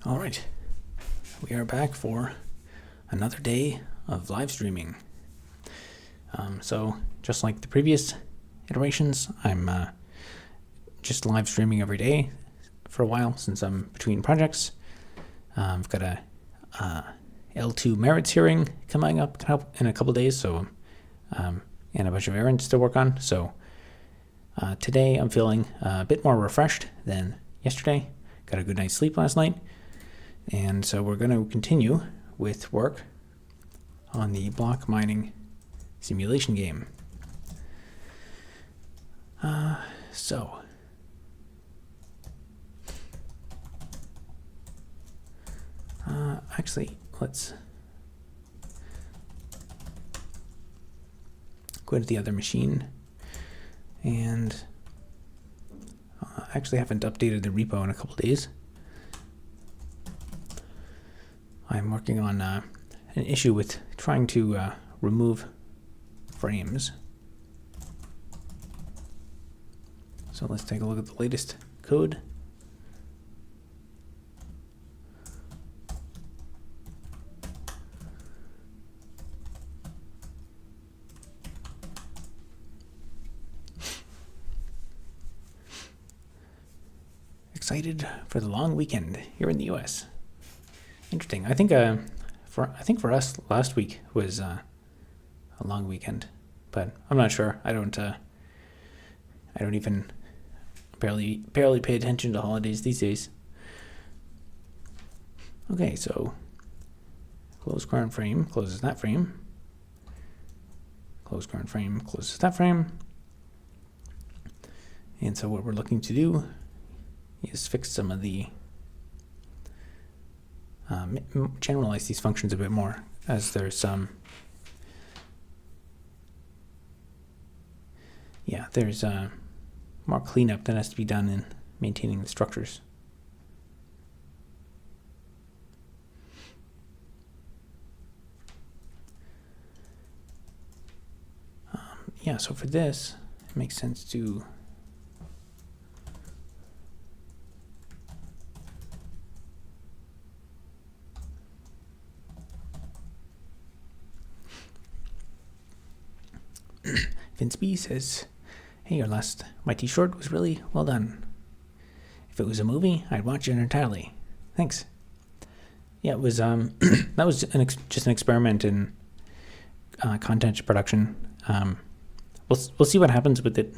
All right, we are back for another day of live streaming. So just like the previous iterations, I'm just live streaming every day for a while since I'm between projects. I've got a L2 merits hearing coming up in a couple days, so and a bunch of errands to work on. So today I'm feeling a bit more refreshed than yesterday. Got a good night's sleep last night. And so we're going to continue with work on the block mining simulation game. Actually, let's go to the other machine. And I actually haven't updated the repo in a couple days. I'm working on an issue with trying to remove frames. So let's take a look at the latest code. Excited for the long weekend here in the US. Interesting. I think for us last week was a long weekend, but I'm not sure. I don't even barely pay attention to holidays these days. Okay, so close current frame closes that frame. Close current frame closes that frame. And so what we're looking to do is fix some of the generalize these functions a bit more, as there's some there's more cleanup that has to be done in maintaining the structures. So for this, it makes sense to Vince B says, "Hey, your last YT short was really well done. If it was a movie, I'd watch it entirely. Thanks." Yeah, it was that was just an experiment in content production. We'll see what happens with it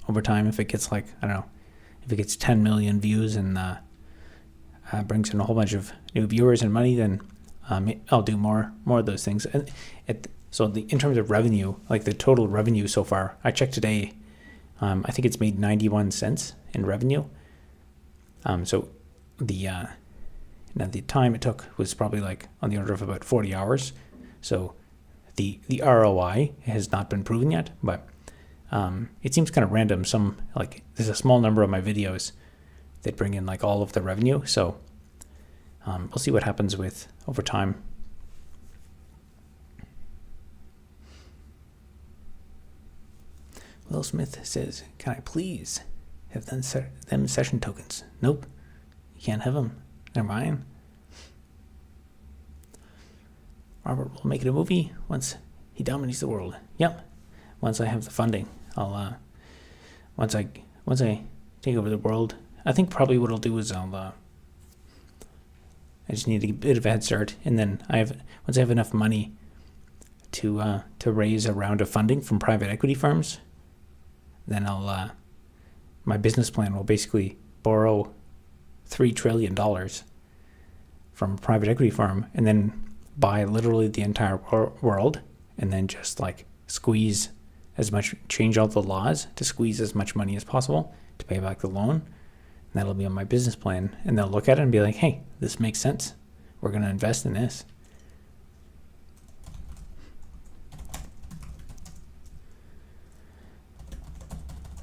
over time. If it gets if it gets 10 million views and brings in a whole bunch of new viewers and money, then I'll do more of those things. And in terms of revenue, like the total revenue so far, I checked today. I think it's made 91 cents in revenue. So the time it took was probably like on the order of about 40 hours. So the ROI has not been proven yet, but it seems kind of random. There's a small number of my videos that bring in like all of the revenue. So we'll see what happens with over time. Will Smith says, "Can I please have them session tokens?" Nope, you can't have them. They're mine. Robert will make it a movie once he dominates the world. Yep. Once I have the funding, I'll once I take over the world. I think probably what I'll do is I just need a bit of a head start, and then once I have enough money to raise a round of funding from private equity firms, then my business plan will basically borrow $3 trillion from a private equity firm and then buy literally the entire world, and then just like change all the laws to squeeze as much money as possible to pay back the loan. And that'll be on my business plan. And they'll look at it and be like, "Hey, this makes sense. We're going to invest in this."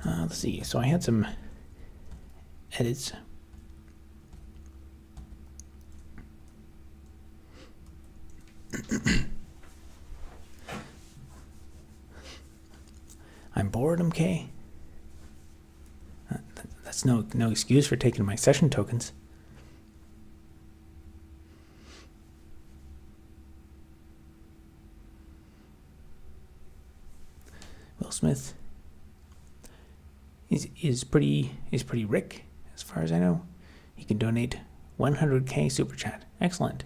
Let's see. So I had some edits. I'm bored, MK. That's no excuse for taking my session tokens. Will Smith is pretty Rick, as far as I know. He can donate 100K super chat. Excellent.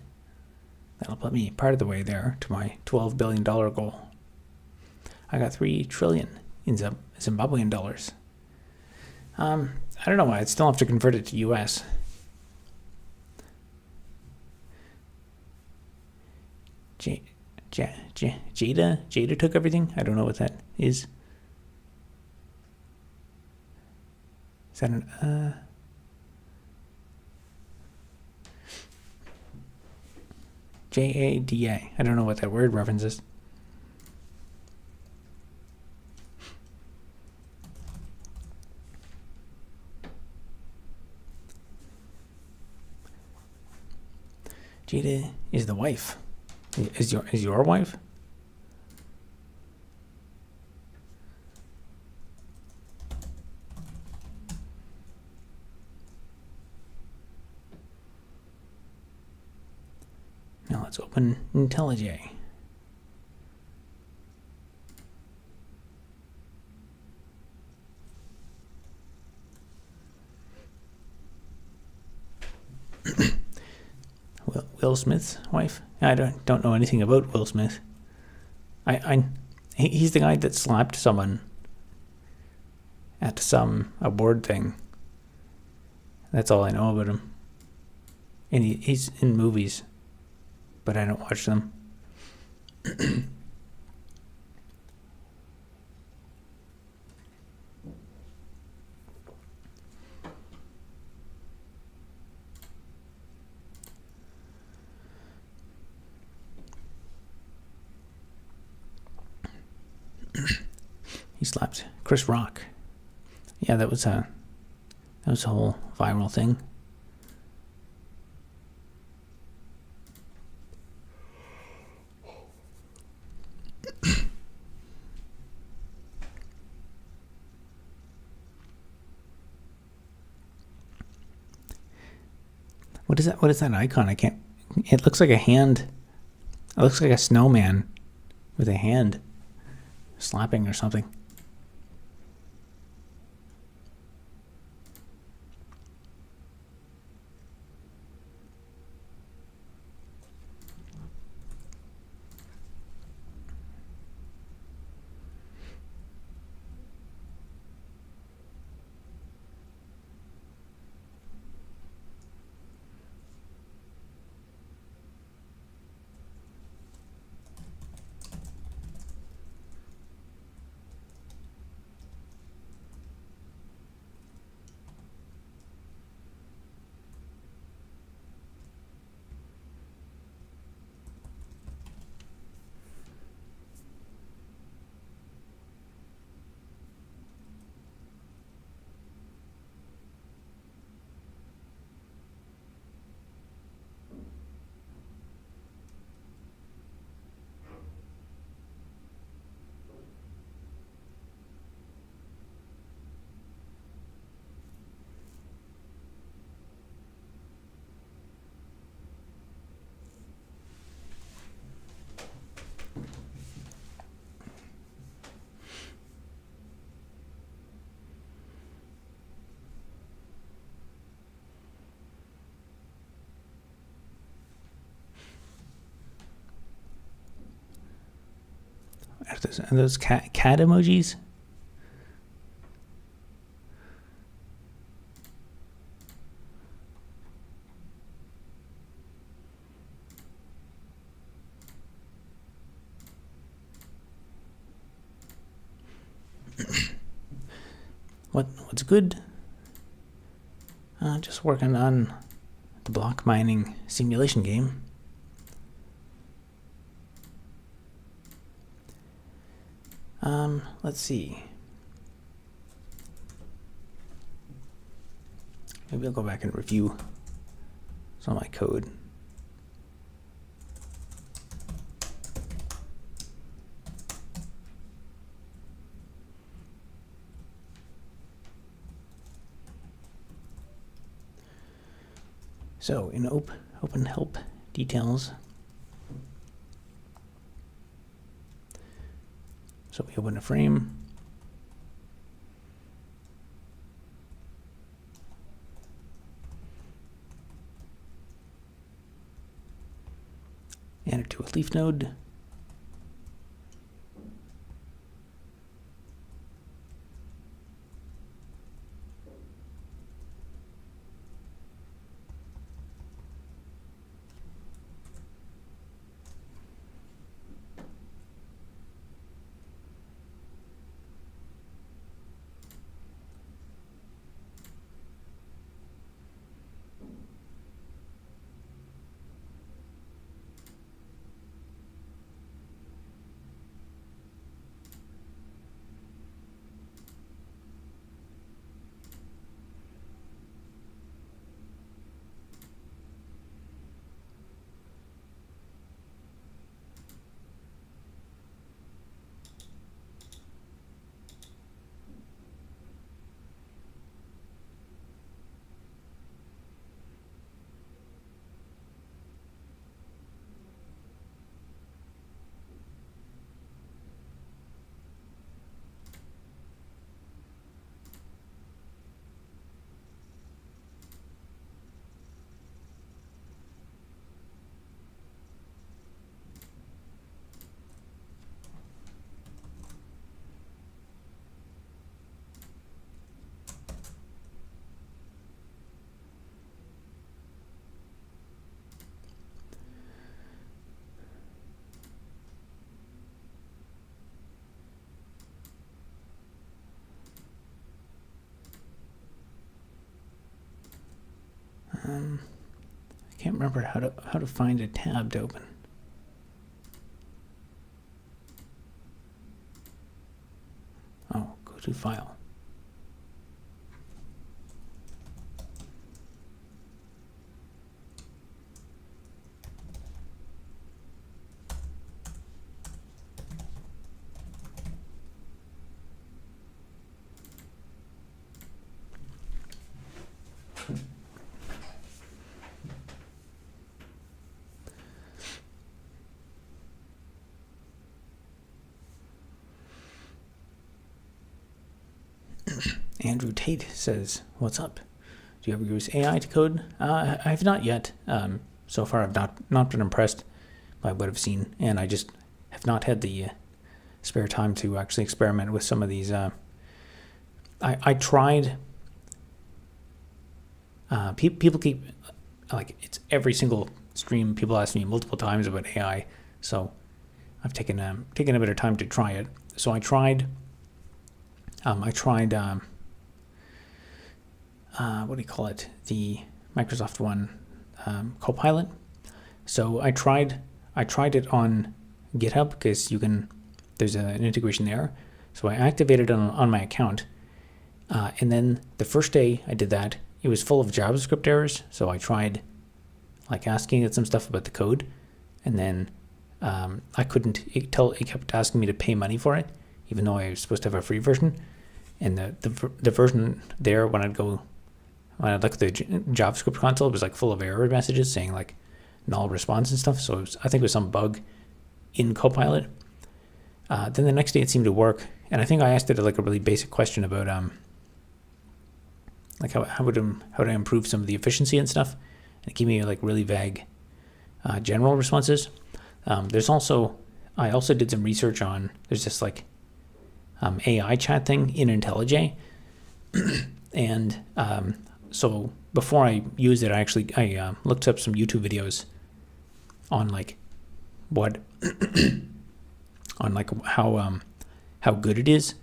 That'll put me part of the way there to my $12 billion goal. I got 3 trillion in Zimbabwean dollars. I don't know why. I'd still have to convert it to US. Jada took everything? I don't know what that is. Is that an, Jada. I don't know what that word references. Jada is the wife. Is your wife? Now let's open IntelliJ. Will Smith's wife? I don't know anything about Will Smith. He's the guy that slapped someone at some award thing. That's all I know about him. And he's in movies, but I don't watch them. He slapped Chris Rock. Yeah, that was a whole viral thing. What is that? What is that icon? I can't. It looks like a hand. It looks like a snowman with a hand slapping or something. Are those cat emojis? What's good? Just working on the block mining simulation game. Let's see. Maybe I'll go back and review some of my code. So in open help details, so we open a frame. Add it to a leaf node. I can't remember how to find a tab to open. Oh, go to File. Andrew Tate says, "What's up? Do you ever use AI to code?" I have not yet. So far, I've not been impressed by what I've seen, and I just have not had the spare time to actually experiment with some of these. I tried. People keep it's every single stream. People ask me multiple times about AI, so I've taken a bit of time to try it. So I tried. What do you call it? The Microsoft one, Copilot. So I tried it on GitHub because there's an integration there. So I activated it on my account, and then the first day I did that, it was full of JavaScript errors. So I tried asking it some stuff about the code, and then I couldn't. It kept asking me to pay money for it, even though I was supposed to have a free version. And the version there, when I'd look at the JavaScript console, it was full of error messages saying null response and stuff. So I think it was some bug in Copilot. Then the next day it seemed to work, and I think I asked it a really basic question about how would I improve some of the efficiency and stuff, and it gave me really vague general responses. I also did some research on there's this AI chat thing in IntelliJ, and so before I used it, I looked up some YouTube videos on what on how good it is,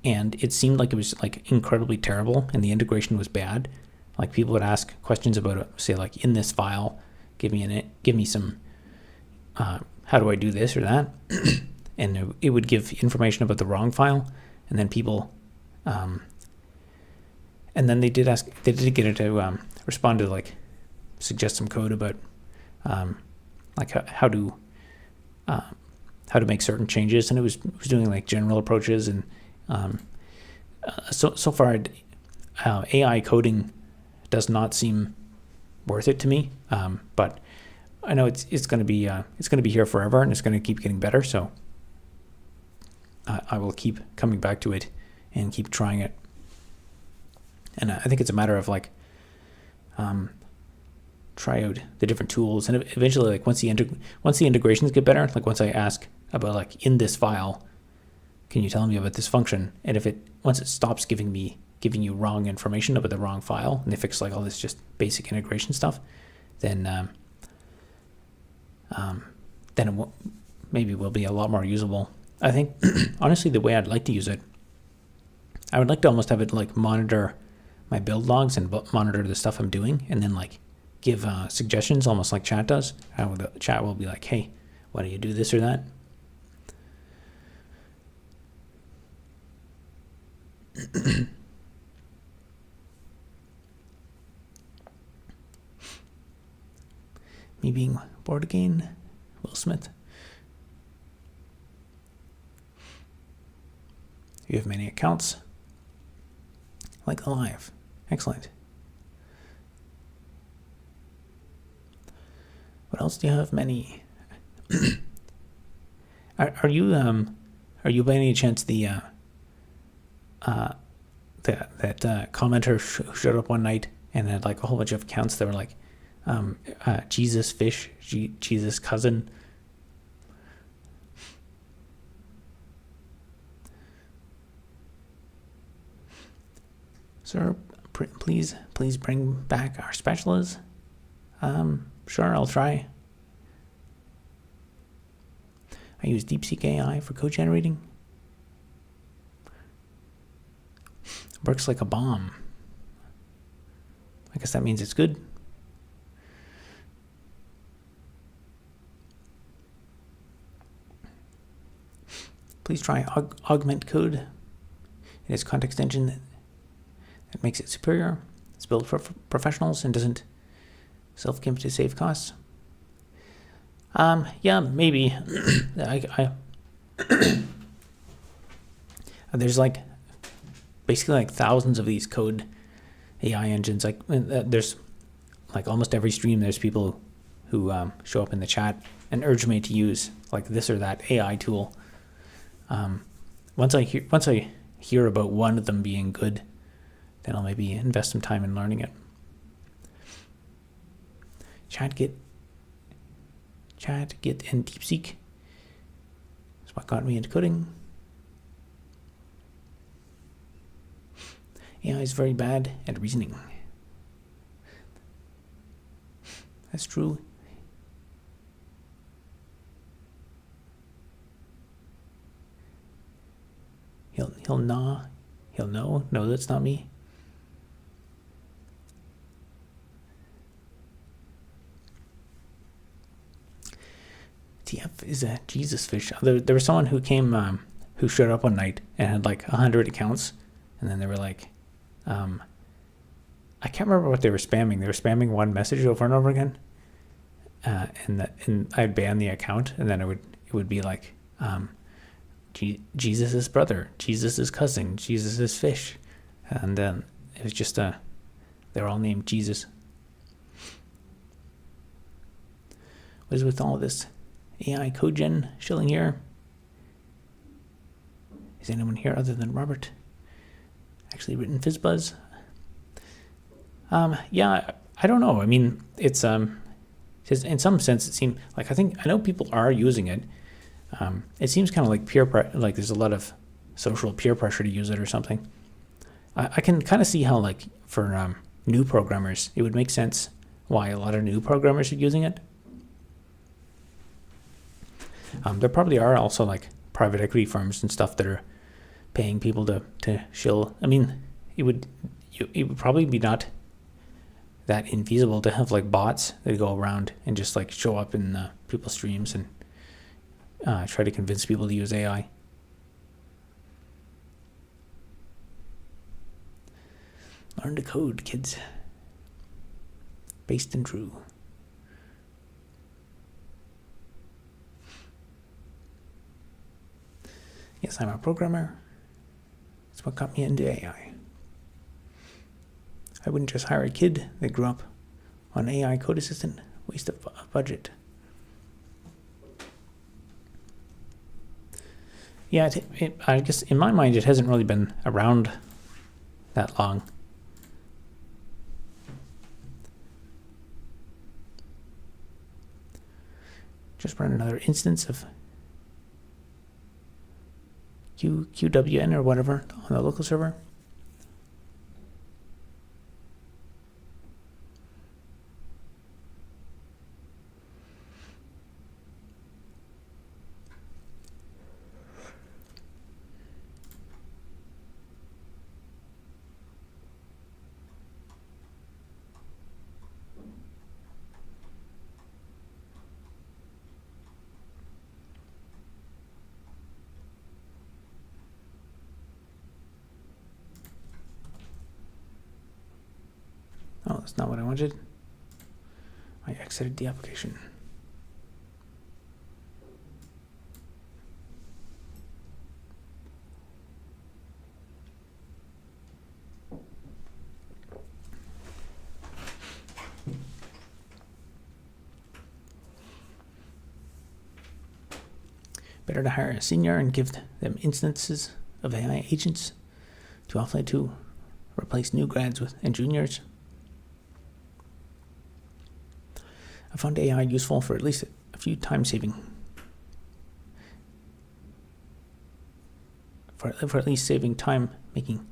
and it seemed like it was incredibly terrible, and the integration was bad. People would ask questions about it, say in this file, give me some how do I do this or that, and it would give information about the wrong file, and then people and then they did get it to respond to suggest some code about how to make certain changes, and it was doing general approaches, and so far AI coding does not seem worth it to me, but I know it's going to be here forever, and it's going to keep getting better. So I will keep coming back to it and keep trying it. And I think it's a matter of like try out the different tools, and eventually, like once the integrations get better, like once I ask about like in this file, can you tell me about this function? And once it stops giving you wrong information about the wrong file, and they fix like all this just basic integration stuff, then it maybe will be a lot more usable. I think honestly, the way I'd like to use it, I would like to almost have it like monitor my build logs and monitor the stuff I'm doing, and then like give suggestions, almost like chat does. The chat will be like, hey, why don't you do this or that? Me being bored again, Will Smith. You have many accounts. Like the live. Excellent. What else do you have? Many. Are you by any chance that commenter who showed up one night and had like a whole bunch of accounts that were like Jesus Fish, Jesus Cousin? Sir, please bring back our spatulas. Sure, I'll try. I use DeepSeek AI for code generating. Works like a bomb. I guess that means it's good. Please try Augment Code. It is context engine that makes it superior. It's built for professionals and doesn't self-gimp to save costs. Yeah, maybe. There's like basically like thousands of these code AI engines. Like there's like almost every stream there's people who show up in the chat and urge me to use like this or that AI tool. Once I hear about one of them being good, then I'll maybe invest some time in learning it. Chat, Git, and DeepSeek is what got me into coding. AI is very bad at reasoning. That's true. He'll know. No, that's not me. TF is a Jesus Fish. There was someone who came, who showed up one night and had like 100 accounts, and then they were like, I can't remember what they were spamming. They were spamming one message over and over again, and I'd ban the account, and then it would be like, Jesus' brother, Jesus' cousin, Jesus' fish, and then it was just they're all named Jesus. What is with all this AI code gen shilling here? Is anyone here other than Robert actually written FizzBuzz? Yeah, I don't know. I mean, it's in some sense it seems like I know people are using it. It seems kind of like like there's a lot of social peer pressure to use it or something. I can kind of see how like for new programmers it would make sense why a lot of new programmers are using it. There probably are also like private equity firms and stuff that are paying people to shill. I mean, it would probably be not that infeasible to have like bots that go around and just like show up in people's streams and try to convince people to use AI. Learn to code, kids. Based and true. Yes, I'm a programmer. That's what got me into AI. I wouldn't just hire a kid that grew up on AI code assistant. Waste of budget. Yeah, I guess in my mind it hasn't really been around that long. Just run another instance of QWN or whatever on the local server. Oh, that's not what I wanted. I exited the application. Better to hire a senior and give them instances of AI agents to offload to replace new grads and juniors. I found AI useful for at least a few time saving. For at least saving time making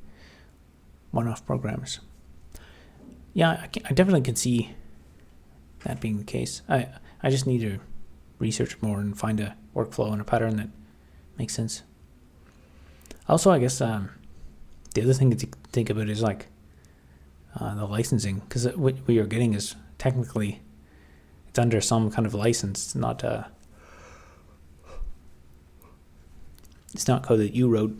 one-off programs. Yeah, I definitely can see that being the case. I just need to research more and find a workflow and a pattern that makes sense. Also, I guess the other thing to think about is like the licensing, because what you're getting is technically it's under some kind of license, not it's not code that you wrote.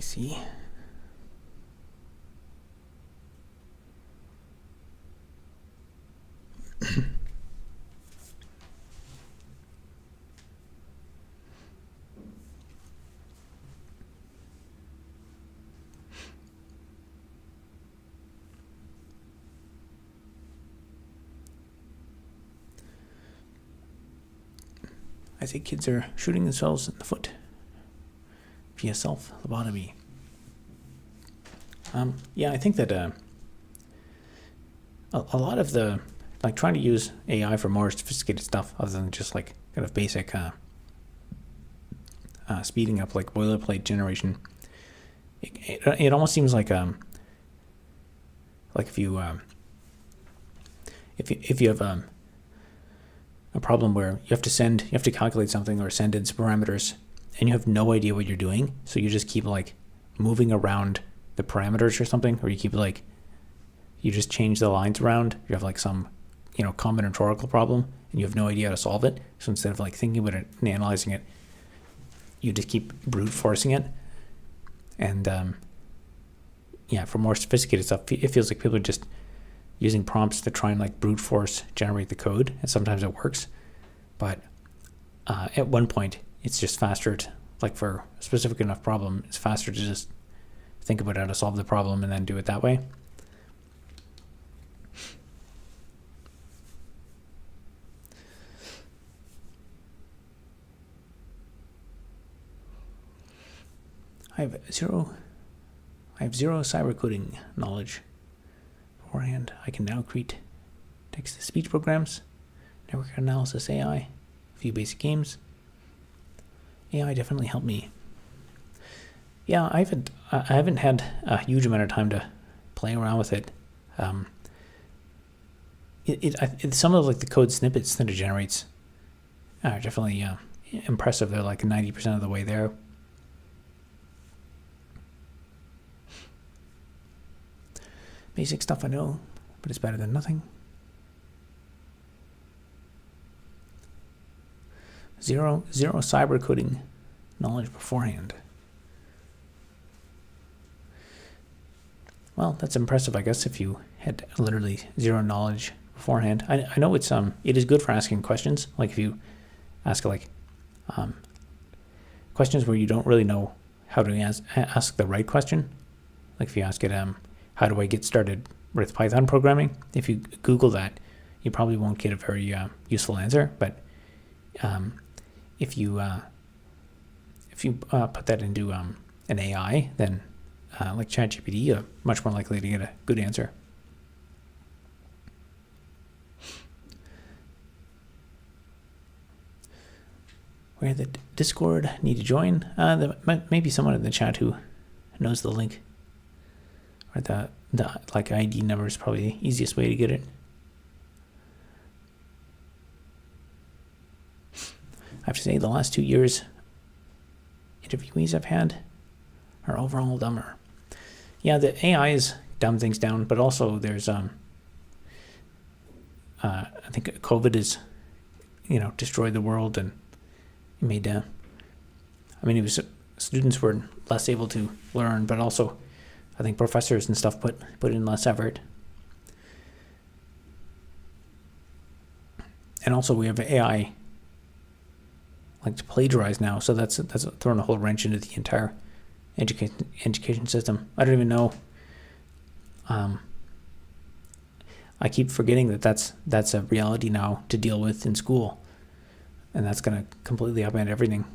I see. I say kids are shooting themselves in the foot via self-lobotomy. Yeah, I think that a lot of the, like, trying to use AI for more sophisticated stuff other than just like kind of basic speeding up, like boilerplate generation. It almost seems like if you have a problem where you have to calculate something or send in some parameters, and you have no idea what you're doing, so you just keep like moving around the parameters or something, or you just change the lines around. You have like some, combinatorial problem, and you have no idea how to solve it. So instead of like thinking about it and analyzing it, you just keep brute forcing it. And for more sophisticated stuff, it feels like people are just using prompts to try and like brute force generate the code, and sometimes it works, but at one point it's just faster to, like, for a specific enough problem, it's faster to just think about how to solve the problem and then do it that way. I have zero cyber coding knowledge beforehand. I can now create text-to-speech programs, network analysis AI, a few basic games. AI definitely helped me. Yeah, I haven't had a huge amount of time to play around with it. Some of like the code snippets that it generates are definitely impressive. They're like 90% of the way there. Basic stuff I know, but it's better than nothing. Zero cyber coding knowledge beforehand. Well, that's impressive, I guess, if you had literally zero knowledge beforehand. I know it is good for asking questions. Like if you ask questions where you don't really know how to ask the right question. Like if you ask it, how do I get started with Python programming? If you Google that, you probably won't get a very useful answer. But if you put that into an AI, then like ChatGPT, you're much more likely to get a good answer. Where the Discord need to join? There might be someone in the chat who knows the link. Or the like ID number is probably the easiest way to get it. I have to say, the last 2 years interviewees I've had are overall dumber. Yeah, the AI's dumb things down, but also there's I think COVID has destroyed the world and made it was students were less able to learn, but also I think professors and stuff put in less effort. And also we have AI like to plagiarize now, so that's thrown a whole wrench into the entire education system. I don't even know. I keep forgetting that that's a reality now to deal with in school, and that's going to completely upend everything.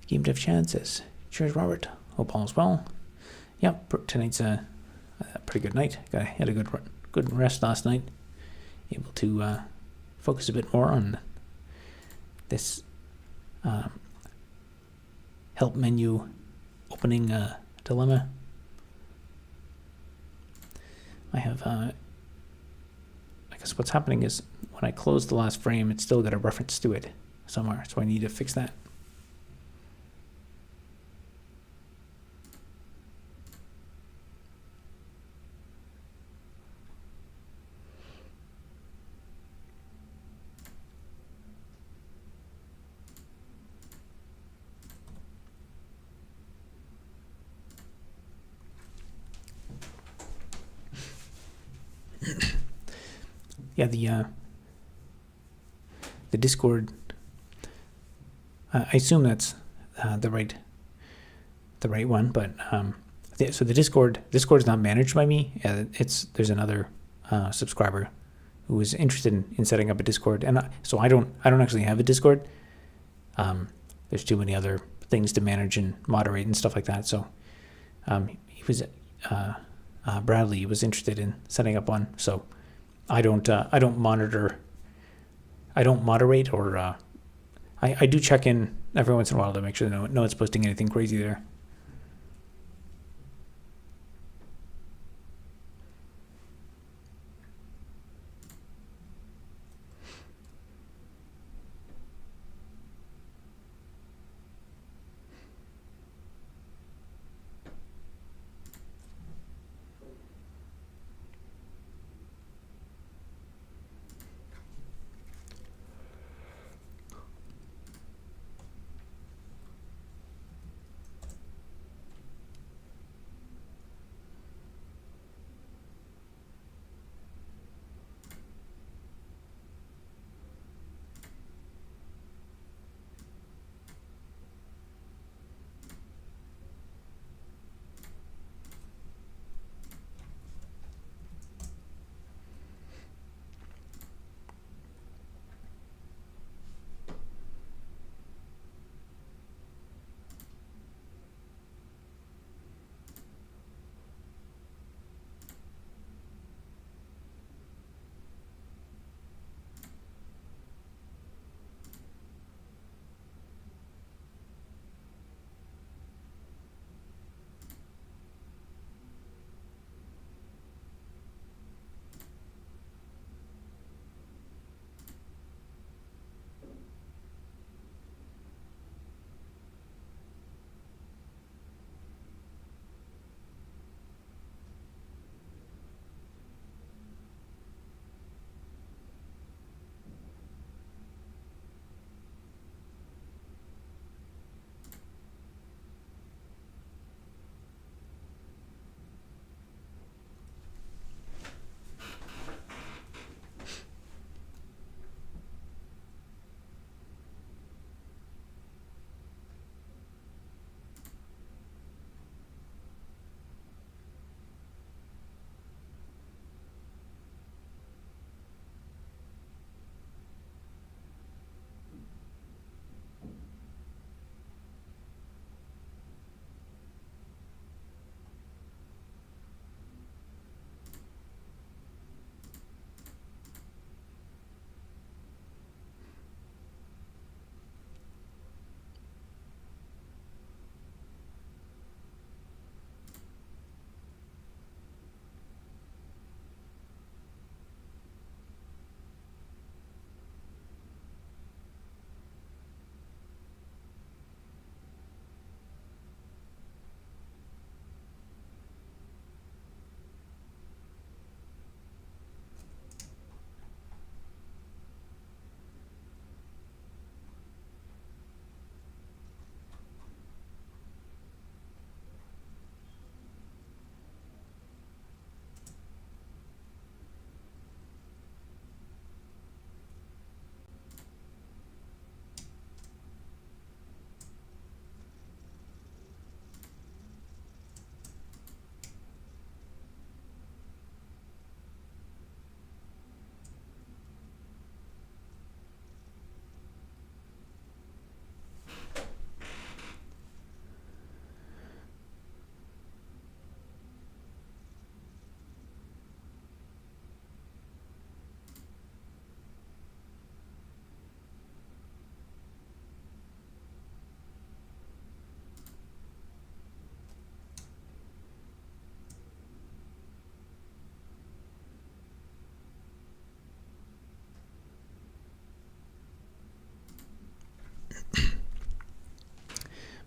Game Dev Chad says, "Cheers, Robert. Hope all is well." Yep, tonight's a pretty good night. Had a good rest last night. Able to focus a bit more on this help menu opening dilemma. I have, I guess what's happening is when I close the last frame, it's still got a reference to it somewhere, so I need to fix that. yeah, the Discord. I assume that's the right one, but so the Discord is not managed by me. There's another subscriber who was interested in setting up a Discord, and so I don't actually have a Discord. There's too many other things to manage and moderate and stuff like that. So he was Bradley was interested in setting up one. So I don't moderate, or I do check in every once in a while to make sure no one's posting anything crazy there.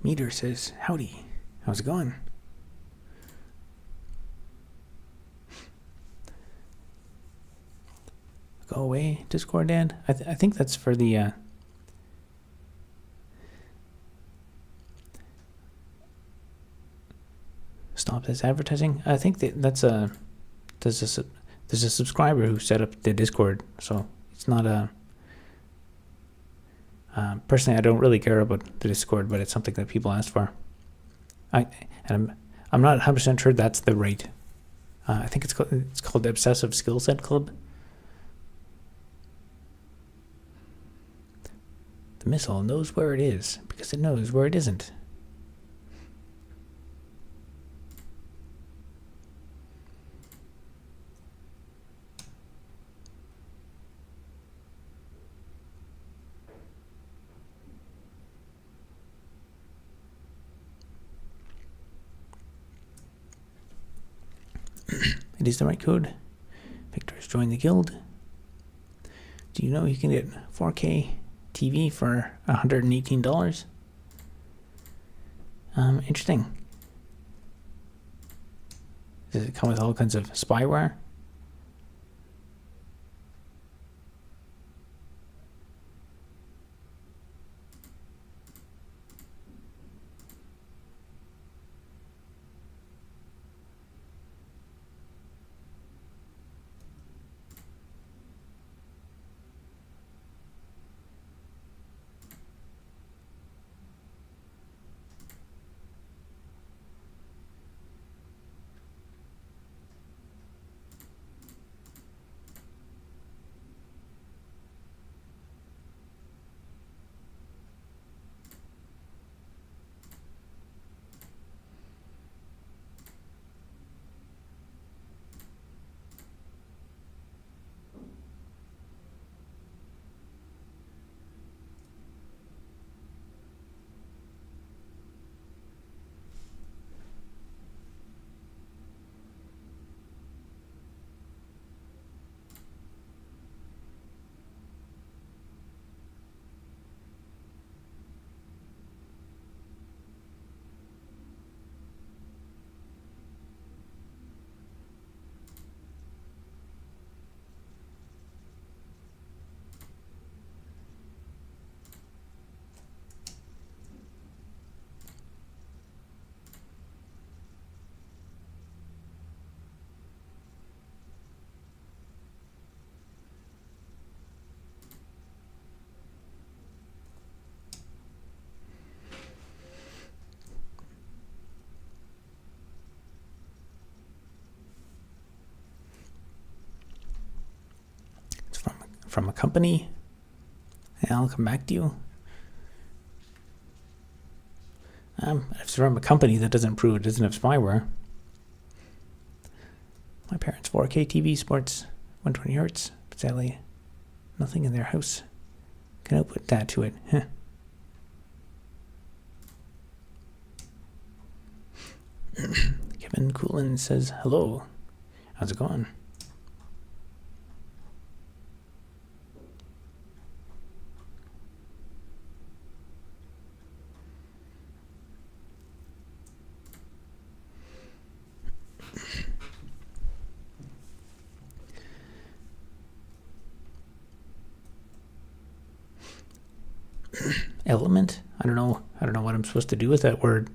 Meter says, howdy, how's it going? Go away, Discord ad. I think that's for the stop this advertising. I think that's there's a subscriber who set up the Discord, so it's not a. Personally, I don't really care about the Discord, but it's something that people ask for. I'm not 100% sure that's the right. I think it's called the Obsessive Skill Set Club. The missile knows where it is because it knows where it isn't. It is the right code. Victor has joined the guild. Do you know you can get 4K TV for $118? Interesting. Does it come with all kinds of spyware? From a company, and I'll come back to you. If it's from a company, that doesn't prove it doesn't have spyware. My parents' 4K TV sports 120 hertz, but sadly, nothing in their house can output that to it. Huh. Kevin Coolin says hello. How's it going? Element? I don't know what I'm supposed to do with that word.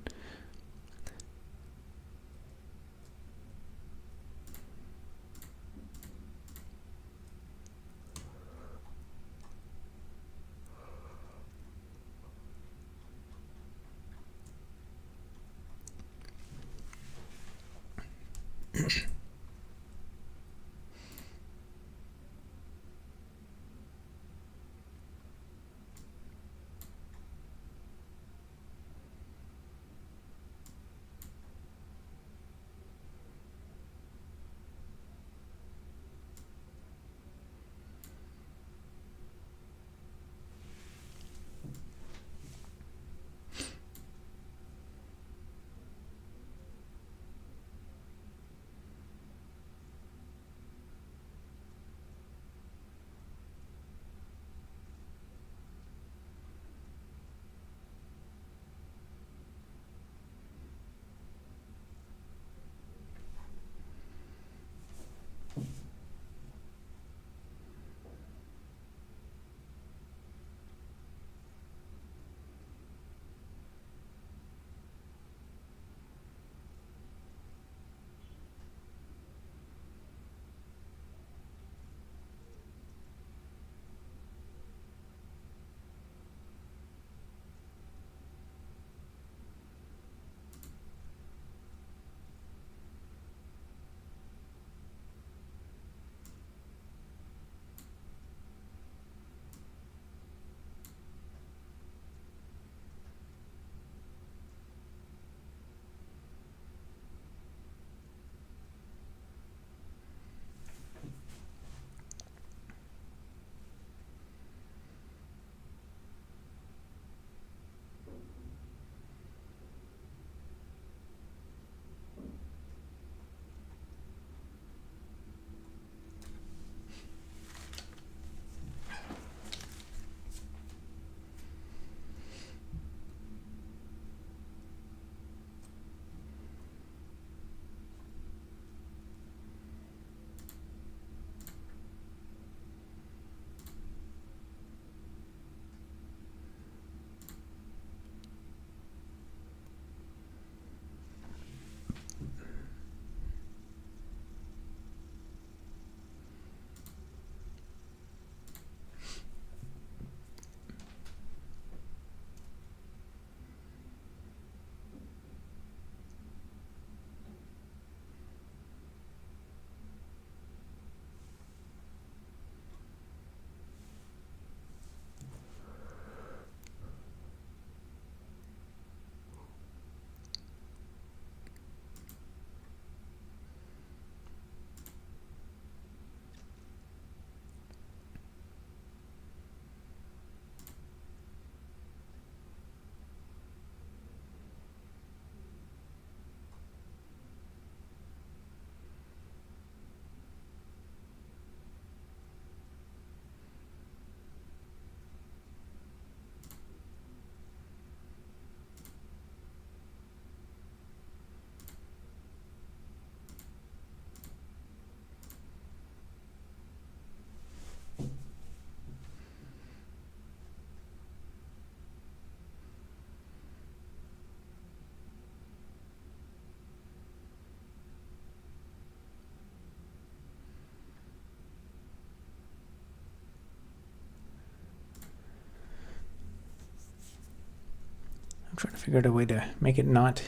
trying to figure out a way to make it not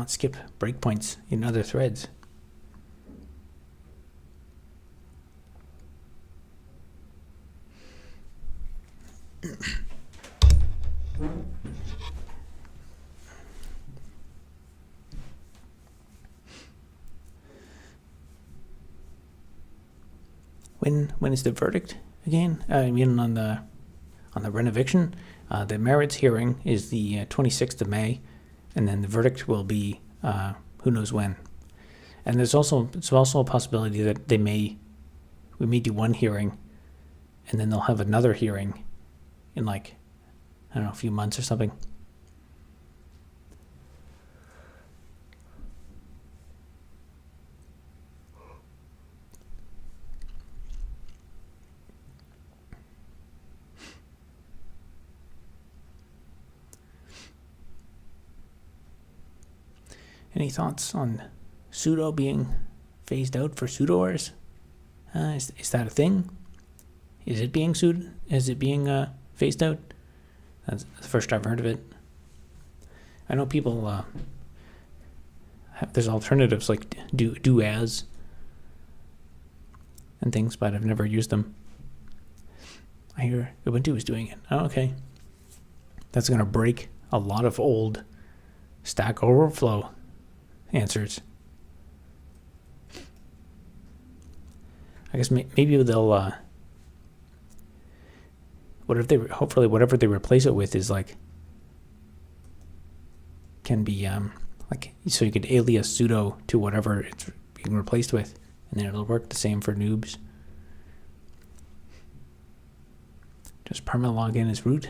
skip breakpoints in other threads. When is the verdict again? I mean, on the renoviction, the merits hearing is the 26th of May, and then the verdict will be who knows when. And it's also a possibility that we may do one hearing, and then they'll have another hearing in, like, I don't know, a few months or something. Any thoughts on sudo being phased out for sudoers? Is that a thing? Is it being phased out? That's the first I've heard of it. I know people there's alternatives like do as and things, but I've never used them. I hear Ubuntu is doing it. Oh, okay. That's going to break a lot of old Stack Overflow answers. I guess maybe they'll hopefully whatever they replace it with is like can be like, so you could alias sudo to whatever it's being replaced with, and then it'll work the same for noobs. Just perma login as root.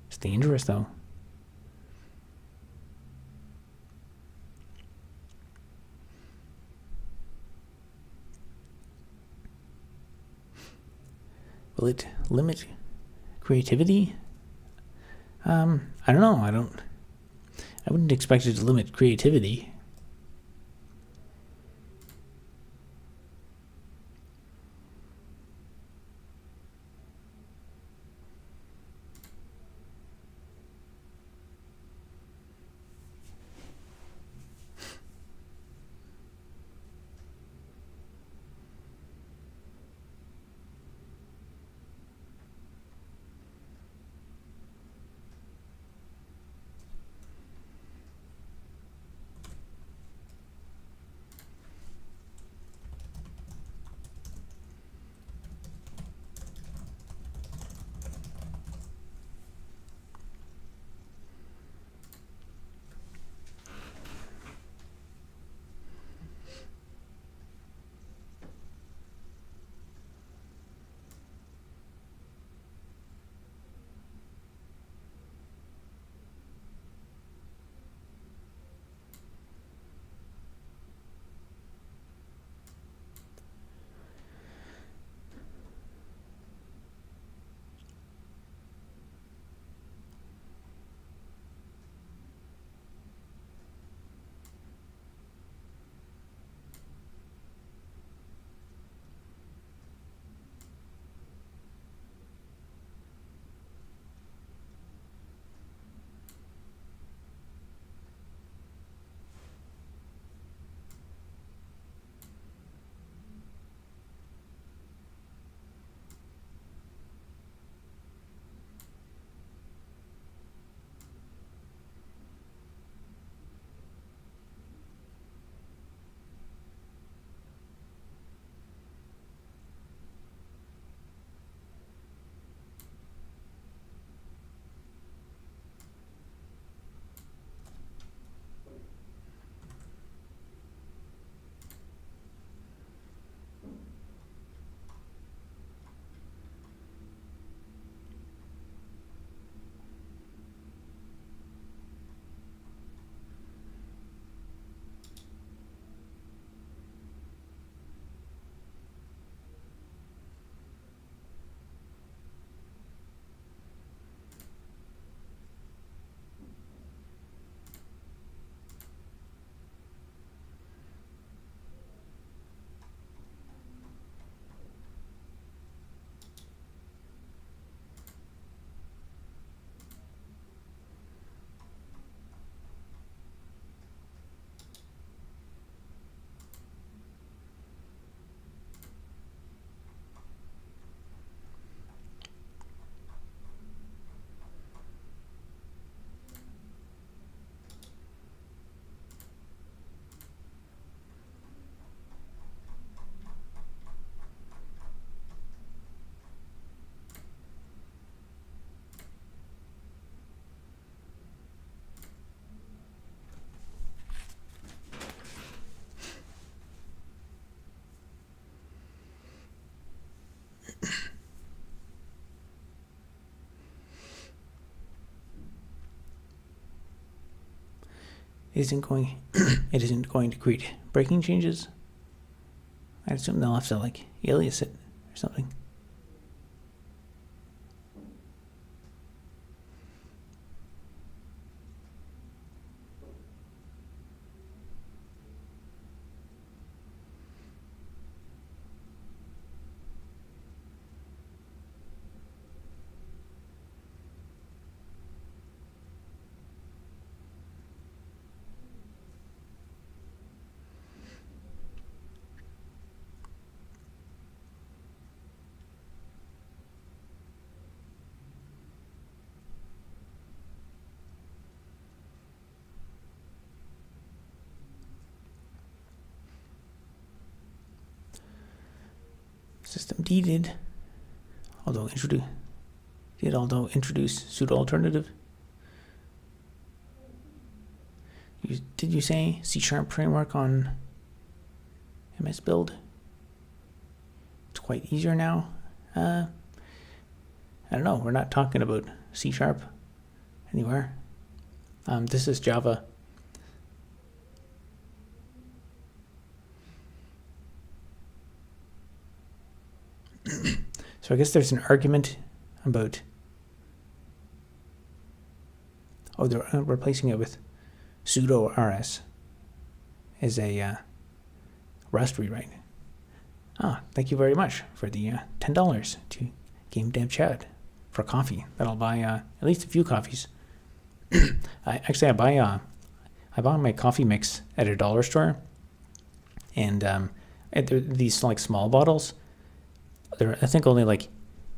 It's dangerous though. Will it limit creativity? I don't know. I wouldn't expect it to limit creativity. isn't going it isn't going to create breaking changes. I assume they'll have to like alias it or something. System D did, although introduce pseudo alternative. Did you say C# framework on MS Build? It's quite easier now. I don't know. We're not talking about C# anywhere. This is Java. So I guess there's an argument about, they're replacing it with sudo rs as a Rust rewrite. Thank you very much for the $10 to Game Dev Chat for coffee. That'll buy at least a few coffees. I buy my coffee mix at a dollar store, and these like small bottles. There are, I think, only like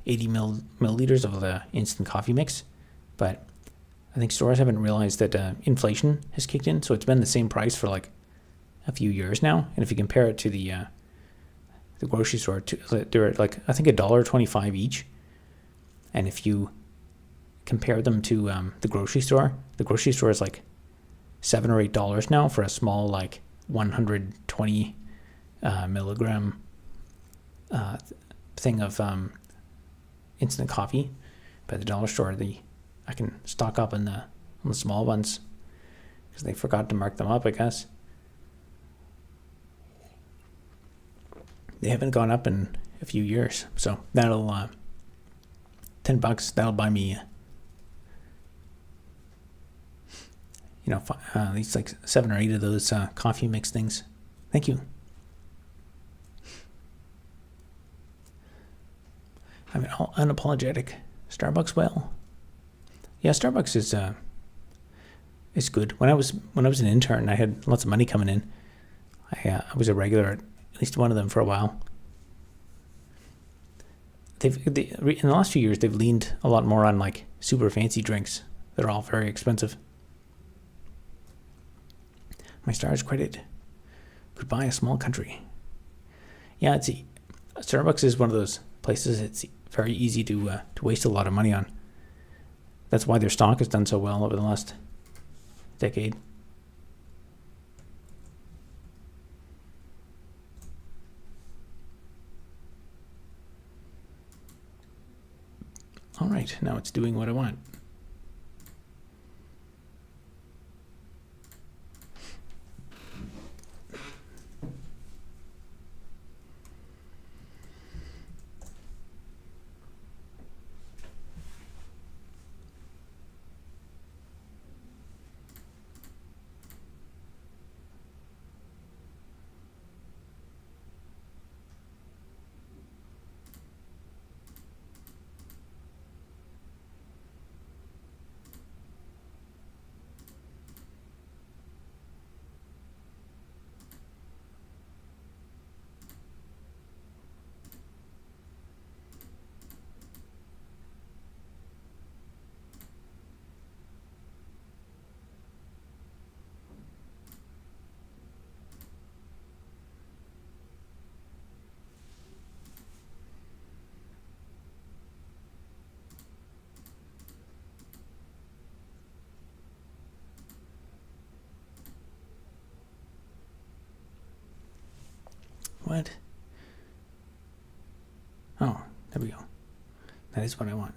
80 milliliters of the instant coffee mix, but I think stores haven't realized that inflation has kicked in, so it's been the same price for like a few years now. And if you compare it to the grocery store, they're at like I think $1.25 each. And if you compare them to the grocery store is like $7 or $8 now for a small like 120 milligram thing of instant coffee. But at the dollar store, I can stock up on the small ones because they forgot to mark them up, I guess. They haven't gone up in a few years, so that'll $10. That'll buy me, at least like 7 or 8 of those coffee mix things. Thank you. I'm unapologetic Starbucks whale. Yeah, Starbucks is good. When I was an intern, I had lots of money coming in. I was a regular at least one of them for a while. In the last few years, they've leaned a lot more on like super fancy drinks. They're all very expensive. My stars credit. Goodbye, a small country. Yeah, Starbucks is one of those places it's very easy to waste a lot of money on. That's why their stock has done so well over the last decade. All right, now it's doing what I want. What? Oh, there we go. That is what I want.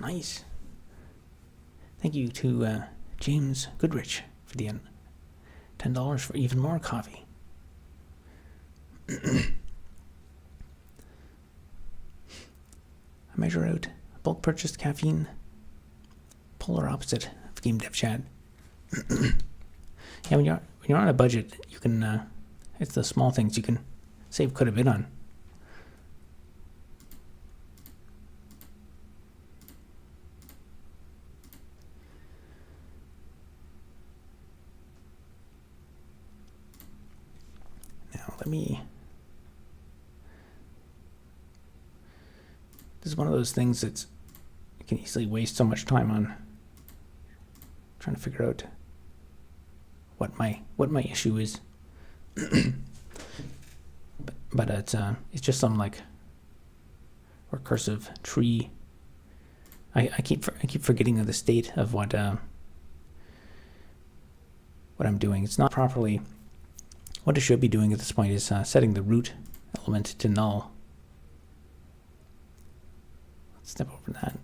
Nice. Thank you to James Goodrich for the $10 for even more coffee. I measure out bulk purchased caffeine, polar opposite of game dev chat. Yeah, when you're on a budget, you can it's the small things you can save quite a bit on. Now this is one of those things that's you can easily waste so much time on trying to figure out what my issue is. but it's just some like recursive tree. I keep forgetting the state of what I'm doing. It's not properly. What it should be doing at this point is setting the root element to null. Let's step over that.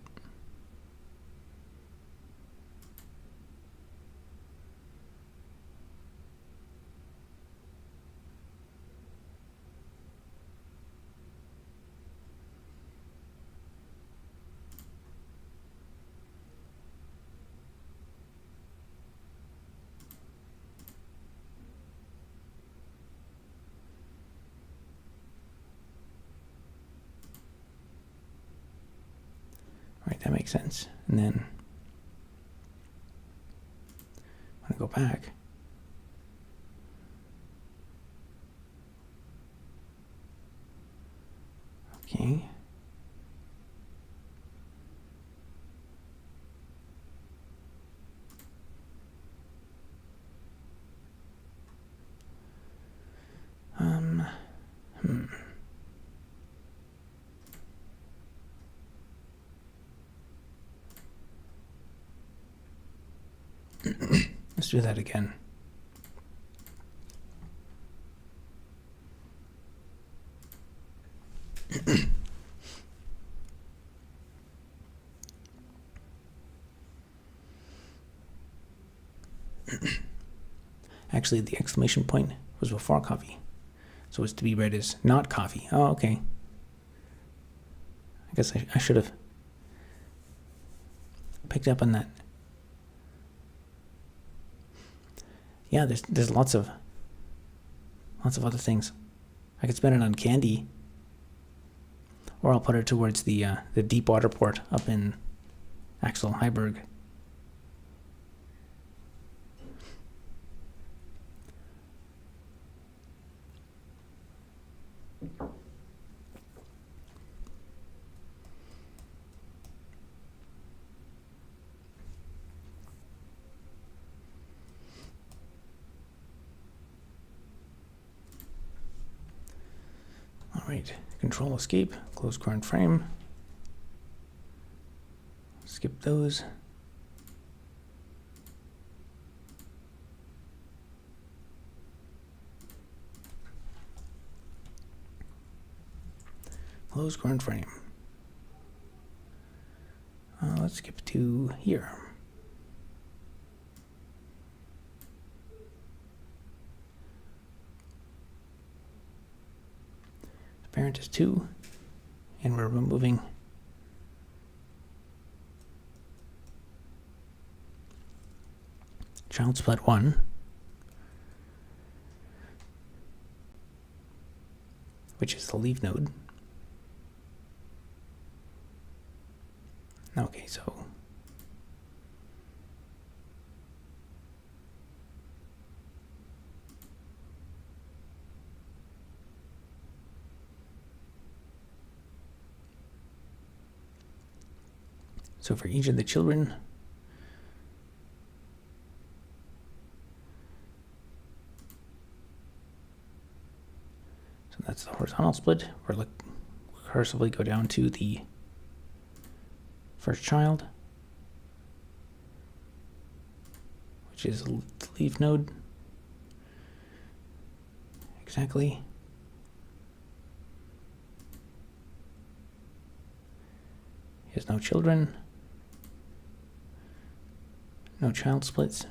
Right, that makes sense. And then I'm going to go back. Okay. Let's do that again. Actually, the exclamation point was before coffee, so it's to be read as not coffee. Oh, okay. I guess I should have picked up on that. Yeah, there's lots of other things. I could spend it on candy, or I'll put it towards the deep water port up in Axel Heiberg. Alright, Control Escape, close current frame. Skip those. Close current frame. Let's skip to here. Parent is 2, and we're removing child split 1, which is the leave node. Okay, so for each of the children, so that's the horizontal split. We're recursively go down to the first child, which is the leave node. Exactly. He has no children. No child splits.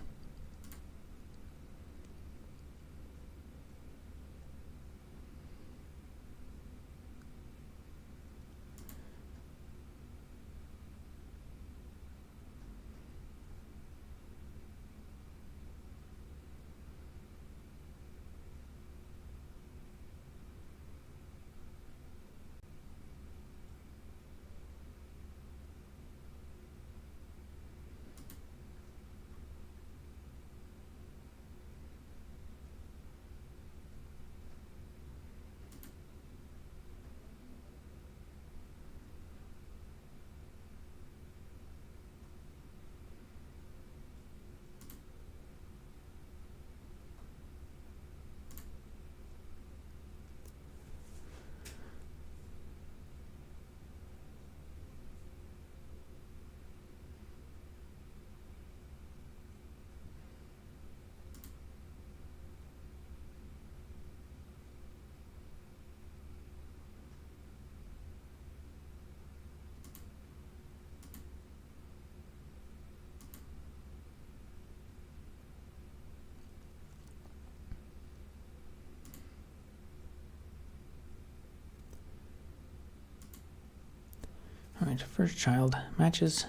All right, first child matches.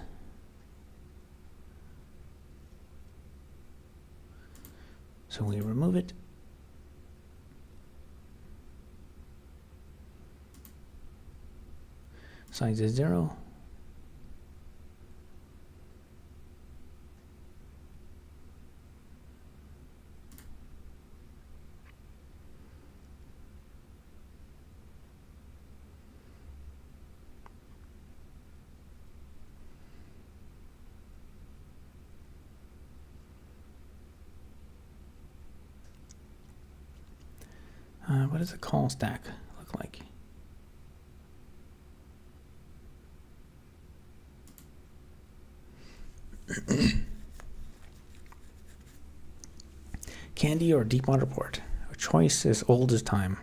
So we remove it. Size is 0. What does the call stack look like? Candy or deep water port? A choice as old as time.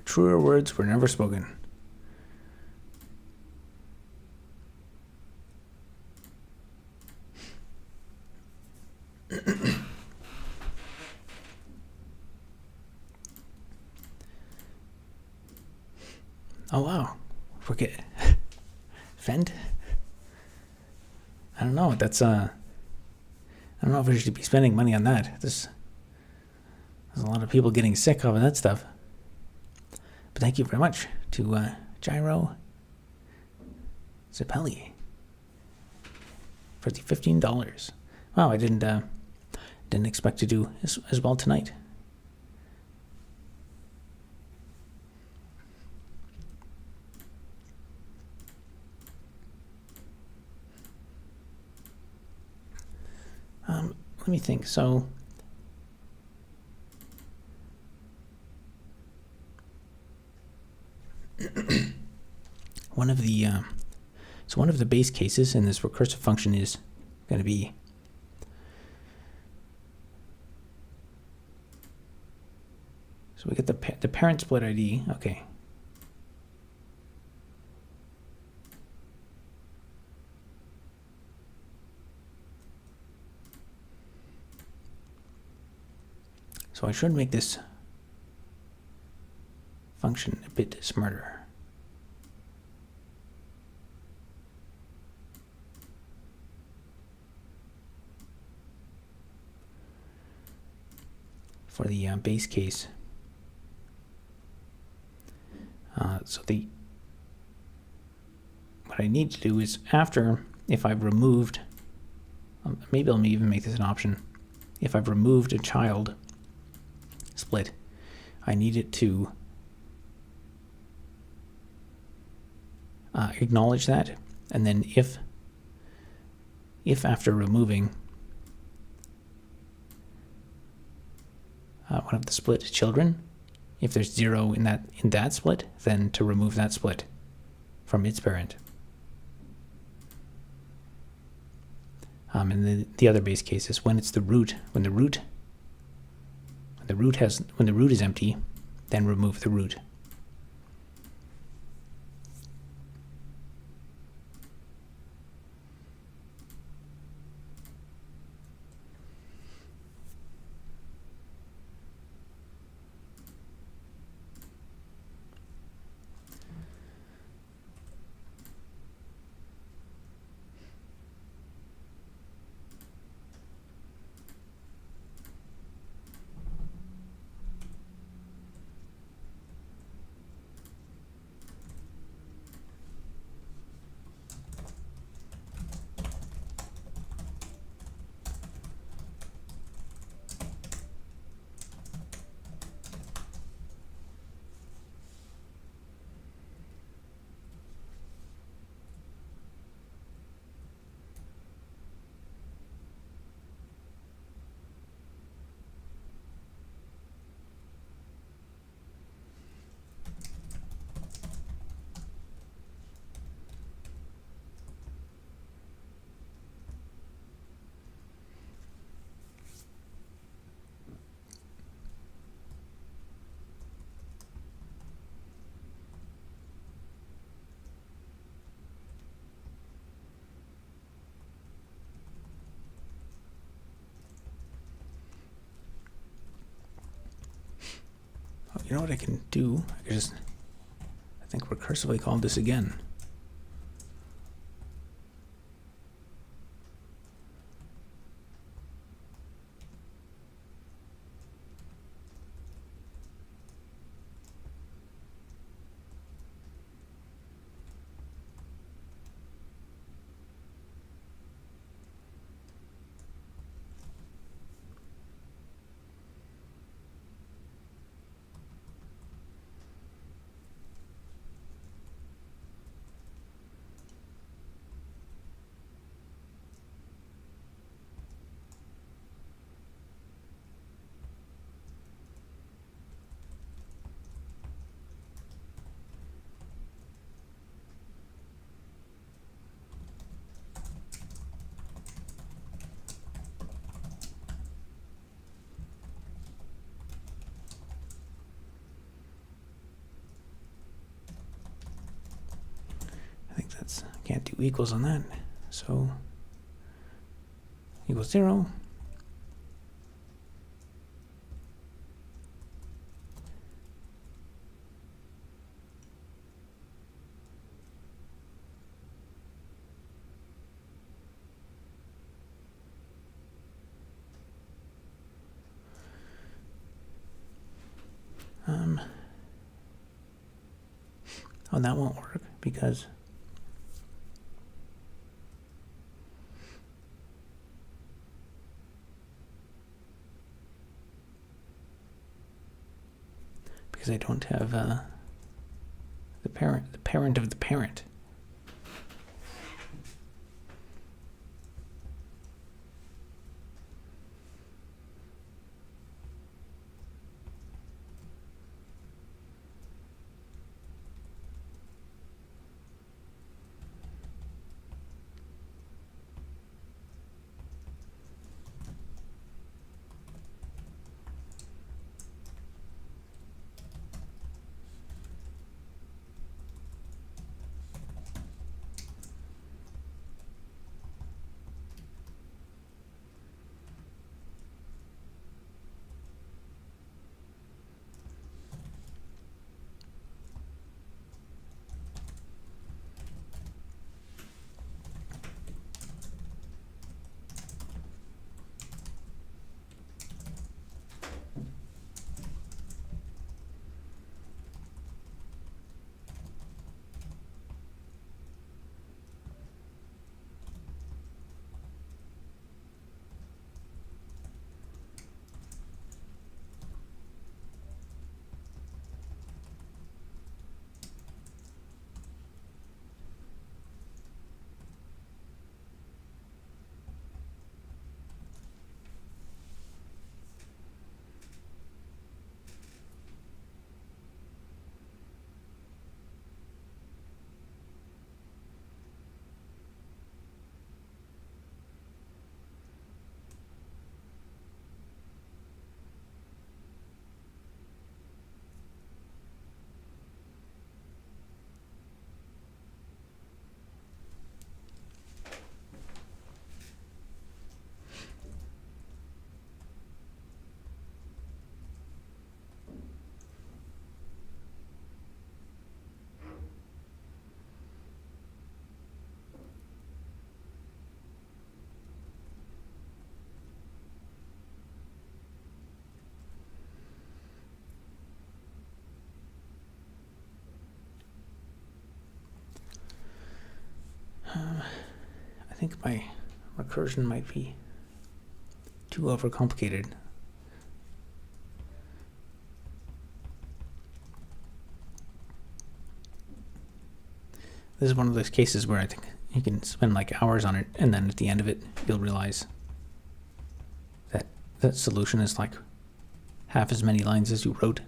Truer words were never spoken. Oh wow, forget Fend. I don't know. That's I don't know if we should be spending money on that. There's a lot of people getting sick of that stuff. But thank you very much to Gyro Zappelli for the $15. Wow, I didn't expect to do as well tonight. Let me think. So one of the base cases in this recursive function is going to be so we get the parent split ID. Okay. So I should make this function a bit smarter. For the base case. So what I need to do is after, if I've removed, maybe I'll even make this an option. If I've removed a child split, I need it to acknowledge that, and then if after removing one of the split children, if there's 0 in that split, then to remove that split from its parent. And the other base case is when it's the root, when the root is empty, then remove the root. you know what I can do? I think recursively call this again. Can't do equals on that, so equals 0. Oh, that won't work because I don't have the parent of the parent. I think my recursion might be too overcomplicated. This is one of those cases where I think you can spend like hours on it, and then at the end of it, you'll realize that that solution is like half as many lines as you wrote.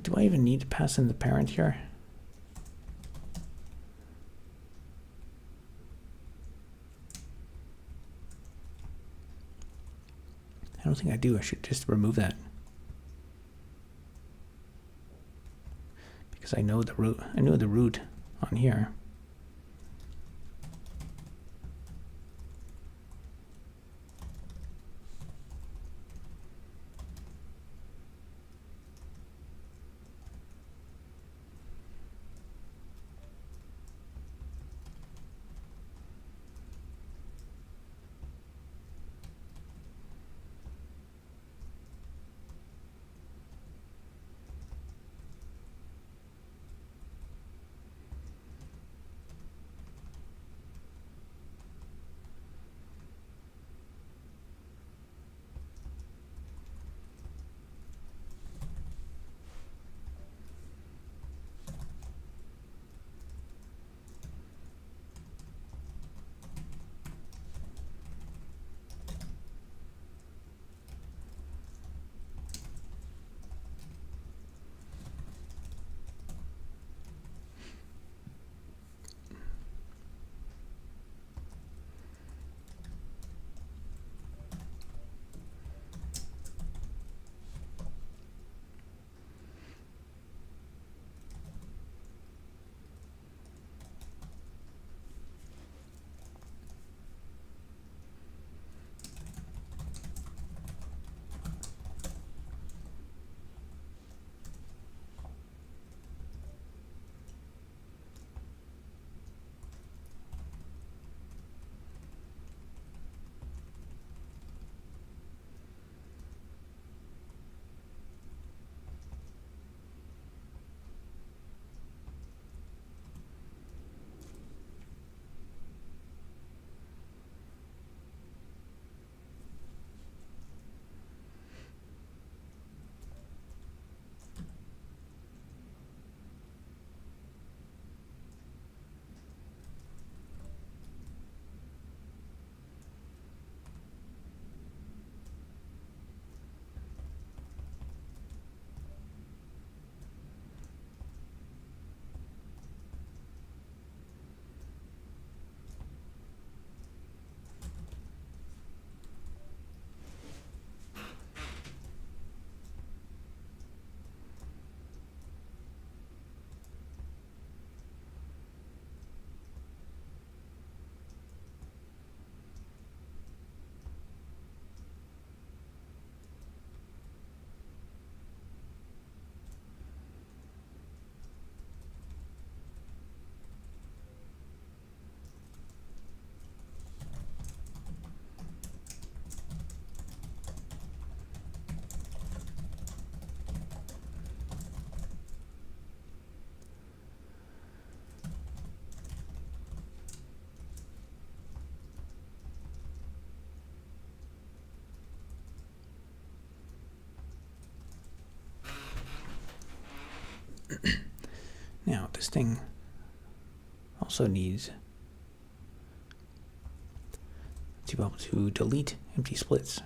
Do I even need to pass in the parent here? I don't think I do. I should just remove that. Because I know the root. I know the root on here. Now, this thing also needs to be able to delete empty splits.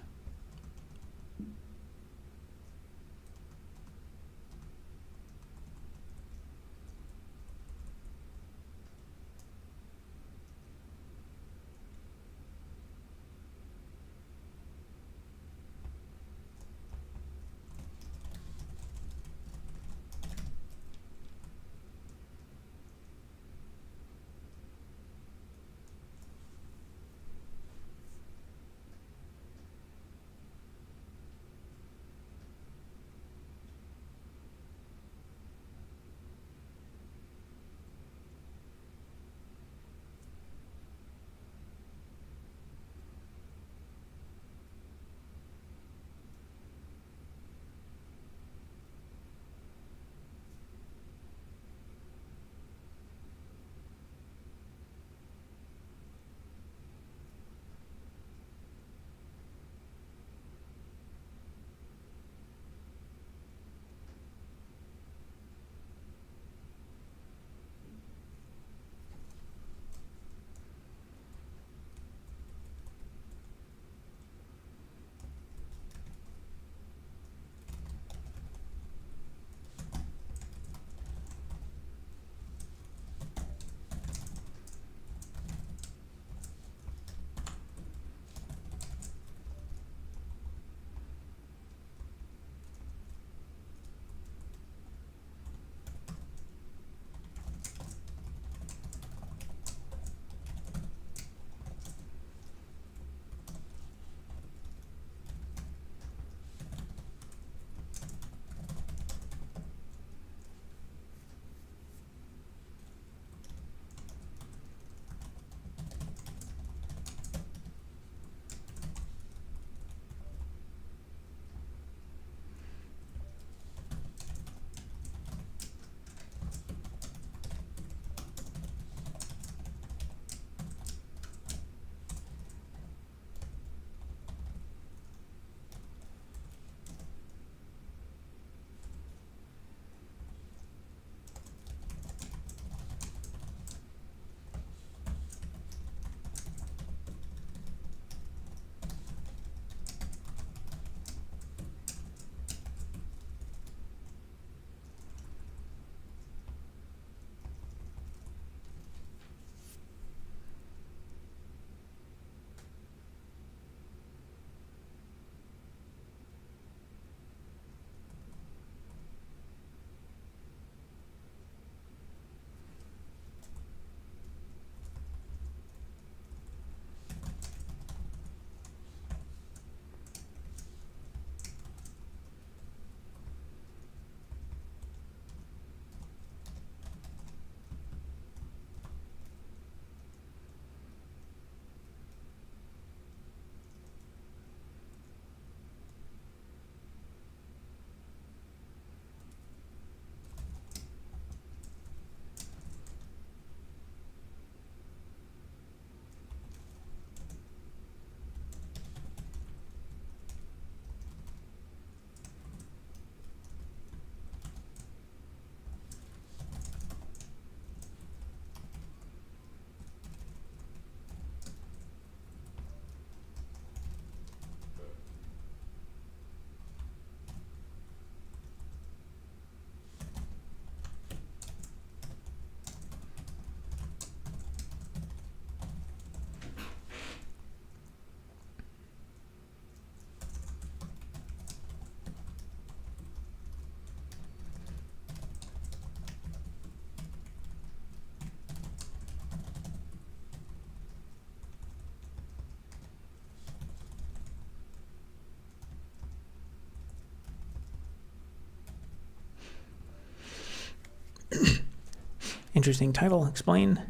interesting title. Explain.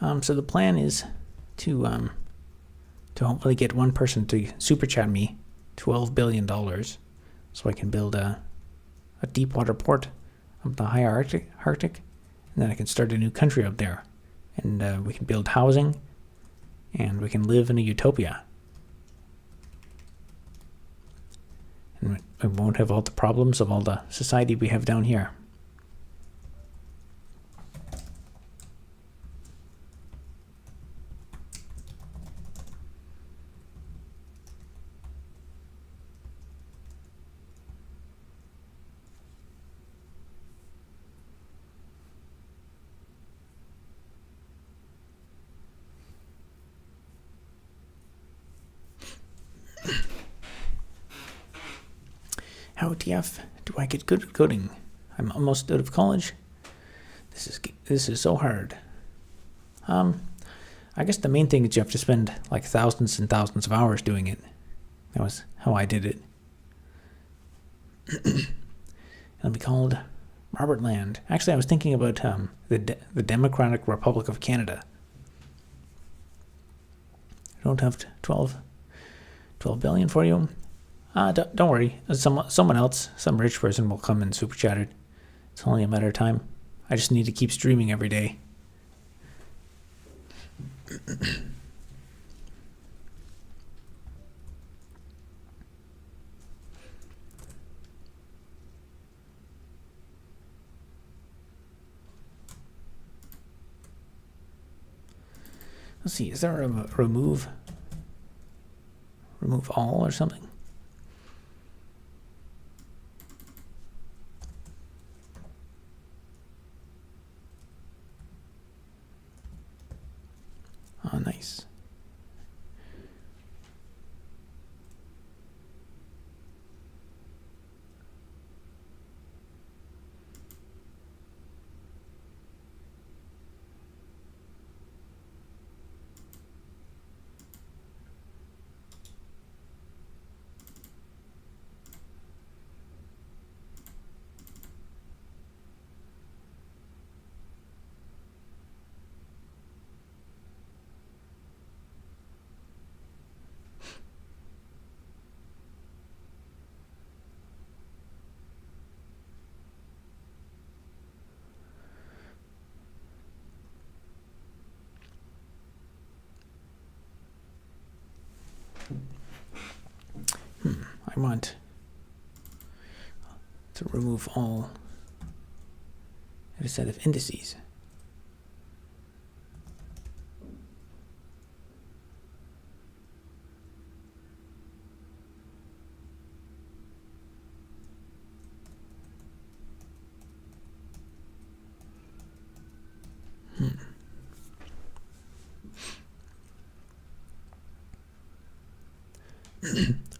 So the plan is to hopefully get one person to super chat me $12 billion, so I can build a deep water port up the high Arctic, and then I can start a new country up there, and we can build housing, and we can live in a utopia. And we won't have all the problems of all the society we have down here. How TF do I get good at coding? I'm almost out of college. This is so hard. I guess the main thing is you have to spend like thousands and thousands of hours doing it. That was how I did it. It'll be called Robert Land. Actually, I was thinking about the Democratic Republic of Canada. I don't have 12 billion for you. Don't worry. Someone else, some rich person will come and super chat it. It's only a matter of time. I just need to keep streaming every day. Let's see, is there a remove all or something? Oh, nice. I want to remove all at a set of indices.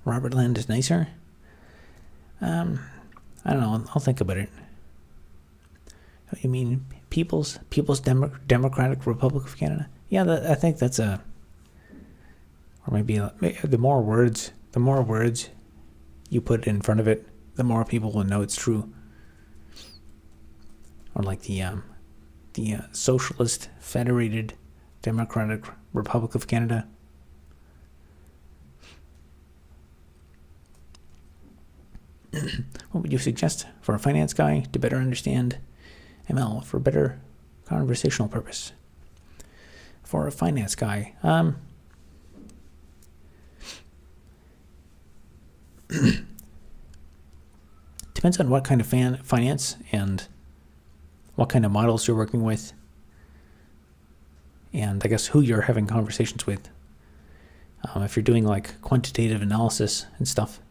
Robert Land is nicer. I don't know. I'll think about it. You mean People's Democratic Republic of Canada? Yeah, I think that's or maybe the more words you put in front of it, the more people will know it's true. Or like the Socialist Federated Democratic Republic of Canada. What would you suggest for a finance guy to better understand ML for better conversational purpose? For a finance guy, depends on what kind of finance and what kind of models you're working with, and I guess who you're having conversations with. If you're doing like quantitative analysis and stuff,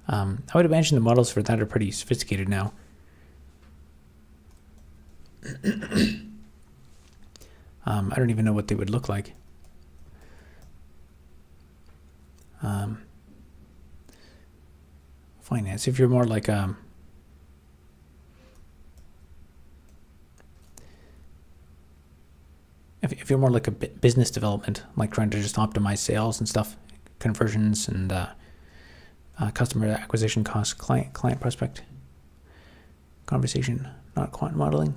I would imagine the models for that are pretty sophisticated now. I don't even know what they would look like. Finance, if you're more like if you're more like a business development, like trying to just optimize sales and stuff, conversions and customer acquisition cost, client prospect conversation, not quant modeling.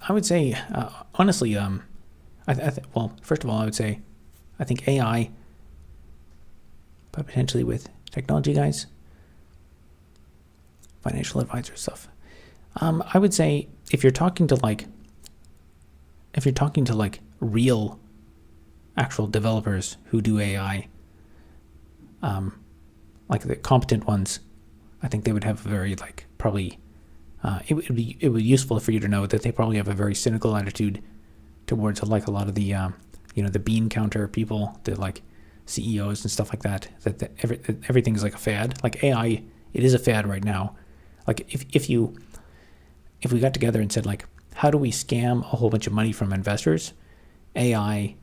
I would say, honestly, well, first of all, I would say, I think AI, but potentially with technology guys, financial advisor stuff. I would say if you're talking to real, actual developers who do AI, like the competent ones, I think they would have a very probably. It would be useful for you to know that they probably have a very cynical attitude towards a lot of the the bean counter people, the CEOs and stuff like that. That everything's like a fad. Like AI, it is a fad right now. Like if we got together and said how do we scam a whole bunch of money from investors, AI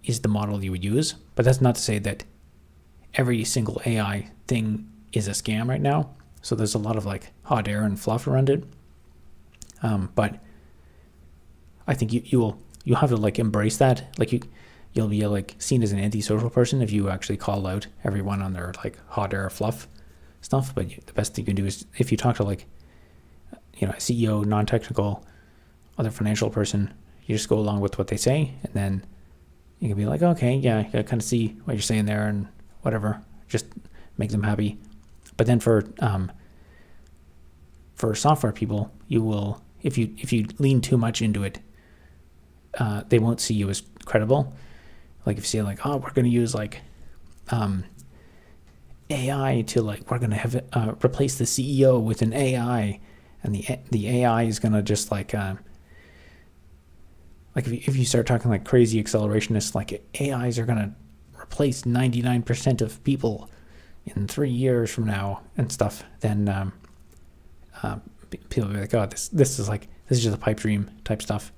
is the model you would use. But that's not to say that every single AI thing is a scam right now. So there's a lot of hot air and fluff around it. But I think you'll have to embrace that. You'll be seen as an antisocial person if you actually call out everyone on their hot air fluff stuff. But the best thing you can do is if you talk to a CEO, non-technical, other financial person, you just go along with what they say, and then you can be like, okay, yeah, I kind of see what you're saying there, and whatever, just make them happy. But then for software people, you will, if you lean too much into it, they won't see you as credible. If you say oh, we're going to use AI to we're going to have replace the CEO with an AI, and the AI is going to just if you start talking crazy accelerationists, AIs are going to replace 99% of people in 3 years from now and stuff, then people will be oh, this is just a pipe dream type stuff.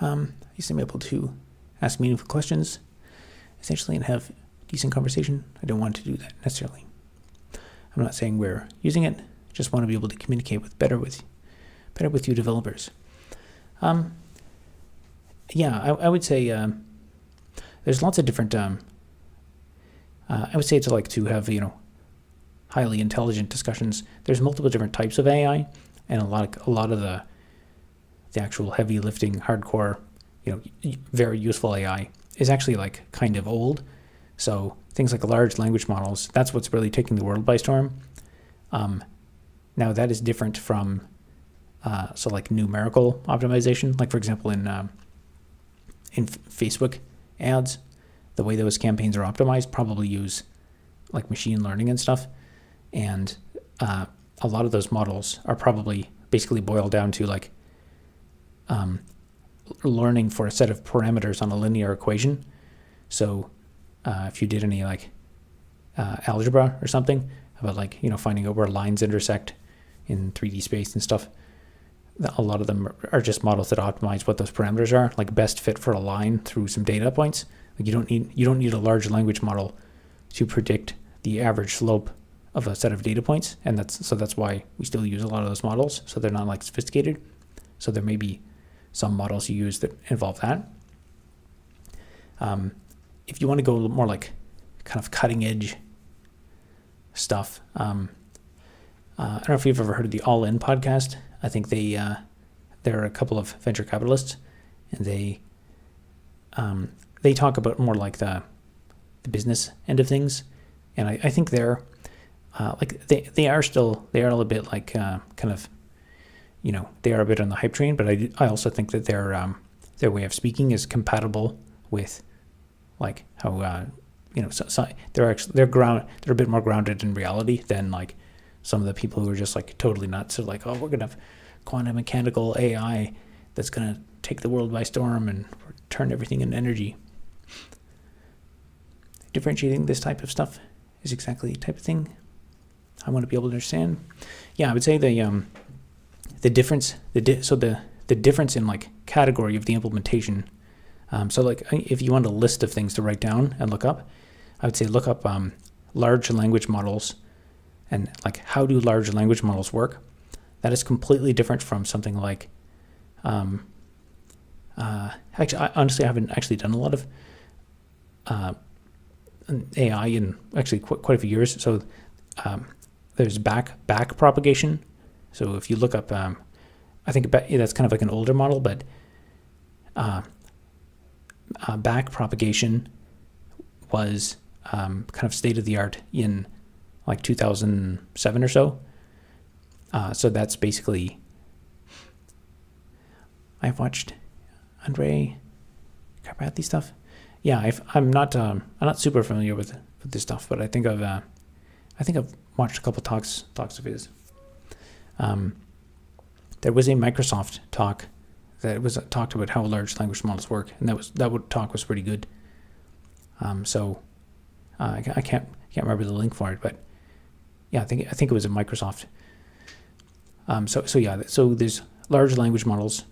You seem able to ask meaningful questions, essentially, and have decent conversation. I don't want to do that necessarily. I'm not saying we're using it. Just want to be able to communicate better with you developers. I would say there's lots of different. I would say to have highly intelligent discussions. There's multiple different types of AI, and a lot of the actual heavy lifting, hardcore, very useful AI is actually kind of old. So things like large language models, that's what's really taking the world by storm. Now that is different from numerical optimization. For example, in Facebook ads, the way those campaigns are optimized probably use machine learning and stuff. And a lot of those models are probably basically boiled down to learning for a set of parameters on a linear equation. So if you did any algebra or something about finding out where lines intersect in 3D space and stuff, a lot of them are just models that optimize what those parameters are, best fit for a line through some data points. You don't need a large language model to predict the average slope of a set of data points, and that's why we still use a lot of those models. So they're not sophisticated. So there may be some models you use that involve that. If you want to go a little more kind of cutting edge stuff, I don't know if you've ever heard of the All In podcast. I think there are a couple of venture capitalists, and they talk about more the business end of things, and I think they're they are a little bit kind of they are a bit on the hype train, but I also think that their way of speaking is compatible with how so they're a bit more grounded in reality than some of the people who are just totally nuts. So oh, we're gonna have quantum mechanical AI that's gonna take the world by storm and turn everything into energy. Differentiating this type of stuff is exactly the type of thing I want to be able to understand. Yeah, I would say the difference, the difference in category of the implementation. If you want a list of things to write down and look up, I would say look up large language models and how do large language models work. That is completely different from something actually, I haven't actually done a lot of AI in actually quite a few years. So there's back propagation. So if you look up I think that's kind of like an older model, but back propagation was kind of state of the art in like 2007 or so. So that's basically, I've watched Andrei Karpathy stuff. Yeah, I'm not super familiar with this stuff, but I think I've watched a couple talks of his. There was a Microsoft talk that talked about how large language models work, and that talk was pretty good. So I can't remember the link for it, but yeah, I think it was at Microsoft. So there's large language models,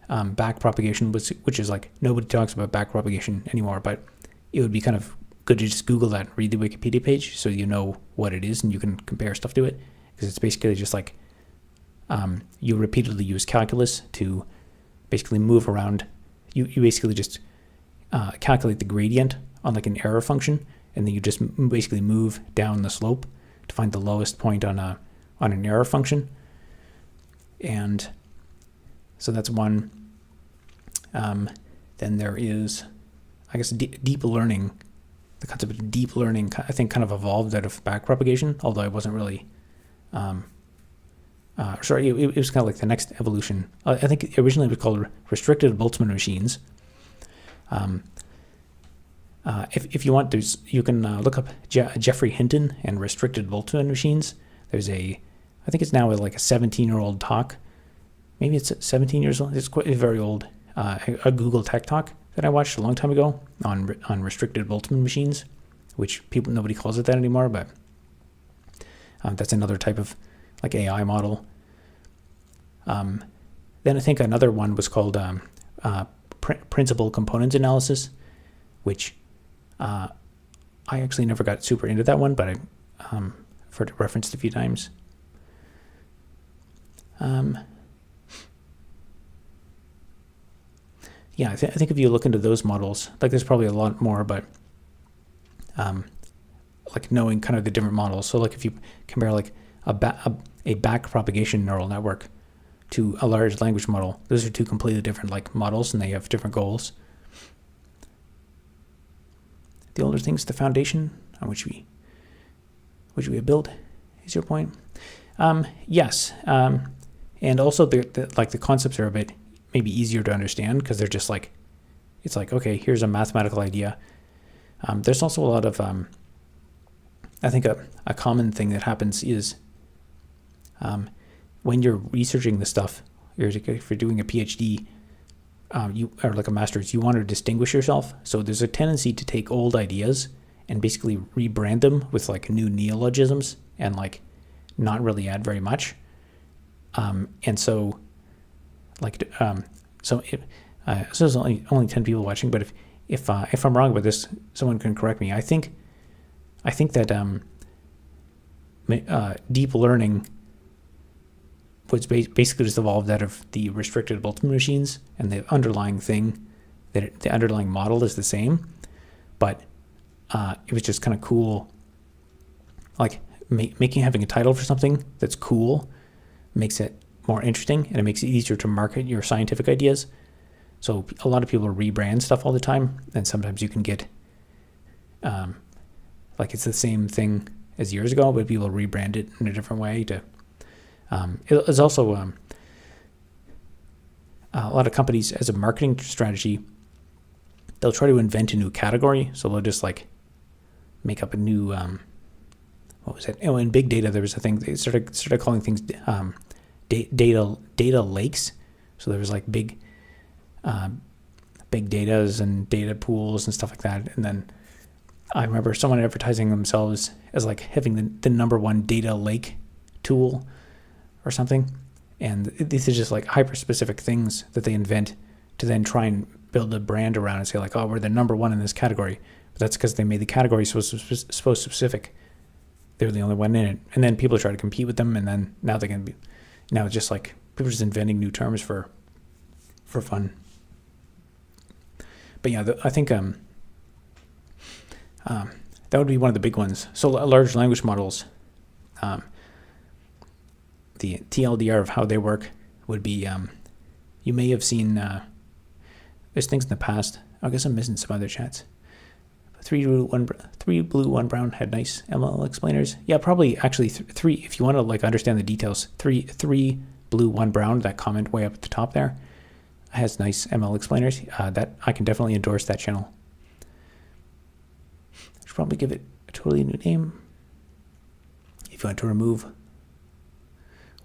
back propagation, which is like nobody talks about back propagation anymore, but it would be kind of good to just Google that and read the Wikipedia page so you know what it is and you can compare stuff to it, because it's basically just like you repeatedly use calculus to basically move around. You basically just calculate the gradient on like an error function, and then you just basically move down the slope to find the lowest point on an error function. And so that's one. Then there is, I guess, deep learning. The concept of deep learning, I think, kind of evolved out of back propagation, although it wasn't really. It was kind of like the next evolution. I think originally it was called restricted Boltzmann machines. If you want, you can look up Geoffrey Hinton and restricted Boltzmann machines. There's I think it's now like a 17-year-old talk. Maybe it's 17 years old. It's quite very old. A Google Tech talk that I watched a long time ago on restricted Boltzmann machines, which nobody calls it that anymore, but that's another type of like AI model. Then I think another one was called principal components analysis, which I actually never got super into that one, but I've heard it referenced a few times. Yeah, I think if you look into those models, like there's probably a lot more, but like knowing kind of the different models. So like if you compare like a back propagation neural network to a large language model, those are two completely different like models, and they have different goals. The older things, the foundation on which we build, is your point? Yes, and also the concepts are a bit maybe easier to understand because they're just like, it's like, okay, here's a mathematical idea. There's also a lot of I think a common thing that happens is when you're researching this stuff, if you're doing a PhD, or like a master's, you want to distinguish yourself. So there's a tendency to take old ideas and basically rebrand them with like new neologisms and like not really add very much. And so like so there's only 10 people watching, but if I'm wrong about this, someone can correct me. I think that deep learning was basically just evolved out of the restricted Boltzmann machines, and the underlying thing, the underlying model is the same, but it was just kind of cool. Like having a title for something that's cool makes it more interesting, and it makes it easier to market your scientific ideas. So a lot of people rebrand stuff all the time, and sometimes you can get like it's the same thing as years ago, but people rebrand it in a different way to. It's also a lot of companies, as a marketing strategy, they'll try to invent a new category. So they'll just like make up a new what was it? Oh, in big data, there was a thing they started calling things data lakes. So there was like big datas and data pools and stuff like that. And then I remember someone advertising themselves as like having the number one data lake tool or something. And these are just like hyper specific things that they invent to then try and build a brand around and say like, oh, we're the number one in this category. But that's because they made the category so specific. They're the only one in it. And then people try to compete with them. And then now it's just like people are just inventing new terms for fun. But yeah, I think that would be one of the big ones. So large language models, the TLDR of how they work would be, you may have seen, there's things in the past. I guess I'm missing some other chats. 3 blue, 1 brown had nice ML explainers. Yeah, probably actually 3, if you want to like understand the details, 3 blue, 1 brown, that comment way up at the top there has nice ML explainers. That I can definitely endorse that channel. I should probably give it a totally new name. If you want to remove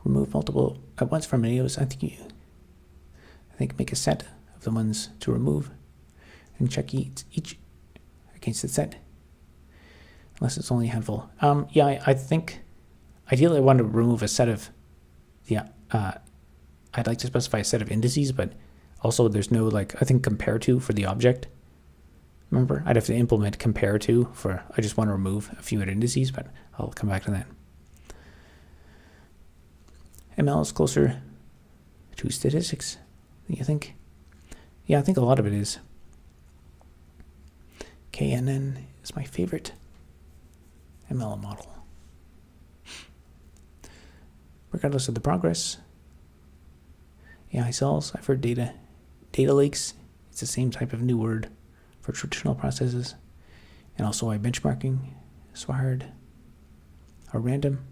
multiple at once from videos, I think make a set of the ones to remove and check each against the set, unless it's only a handful. Yeah, I think ideally I want to remove a set of, I'd like to specify a set of indices, but also there's no like, I think compare to for the object. Remember, I'd have to implement compare to for, I just want to remove a few indices, but I'll come back to that. ML is closer to statistics, you think? Yeah, I think a lot of it is. KNN is my favorite ML model. Regardless of the progress. AI cells, I've heard data lakes. It's the same type of new word for traditional processes. And also AI benchmarking, SWIRD, or random.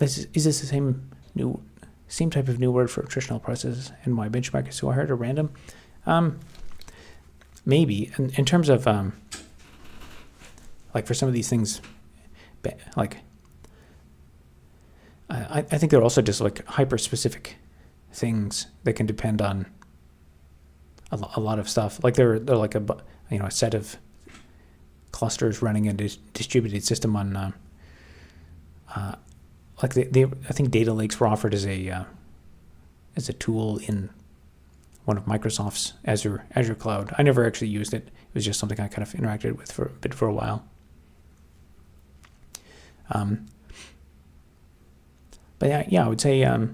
Is this the same type of new word for traditional processes and why benchmark is so hard or random? Maybe in terms of like for some of these things, like I think they're also just like hyper specific things that can depend on a lot of stuff. Like they're like a set of clusters running a distributed system on like I think data lakes were offered as a tool in one of Microsoft's Azure Cloud. I never actually used it. It was just something I kind of interacted with for a while. But yeah, I would say yeah,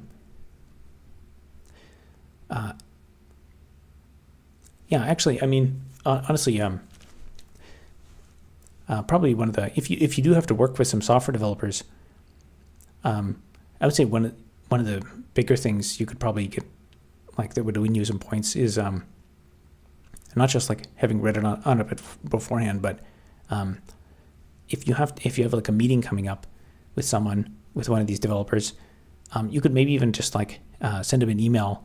actually, I mean, honestly, probably one of the, if you do have to work with some software developers, I would say one of the bigger things you could probably get, like that would win you some points, is not just like having read it on it beforehand, but if you have like a meeting coming up with one of these developers, you could maybe even just like send them an email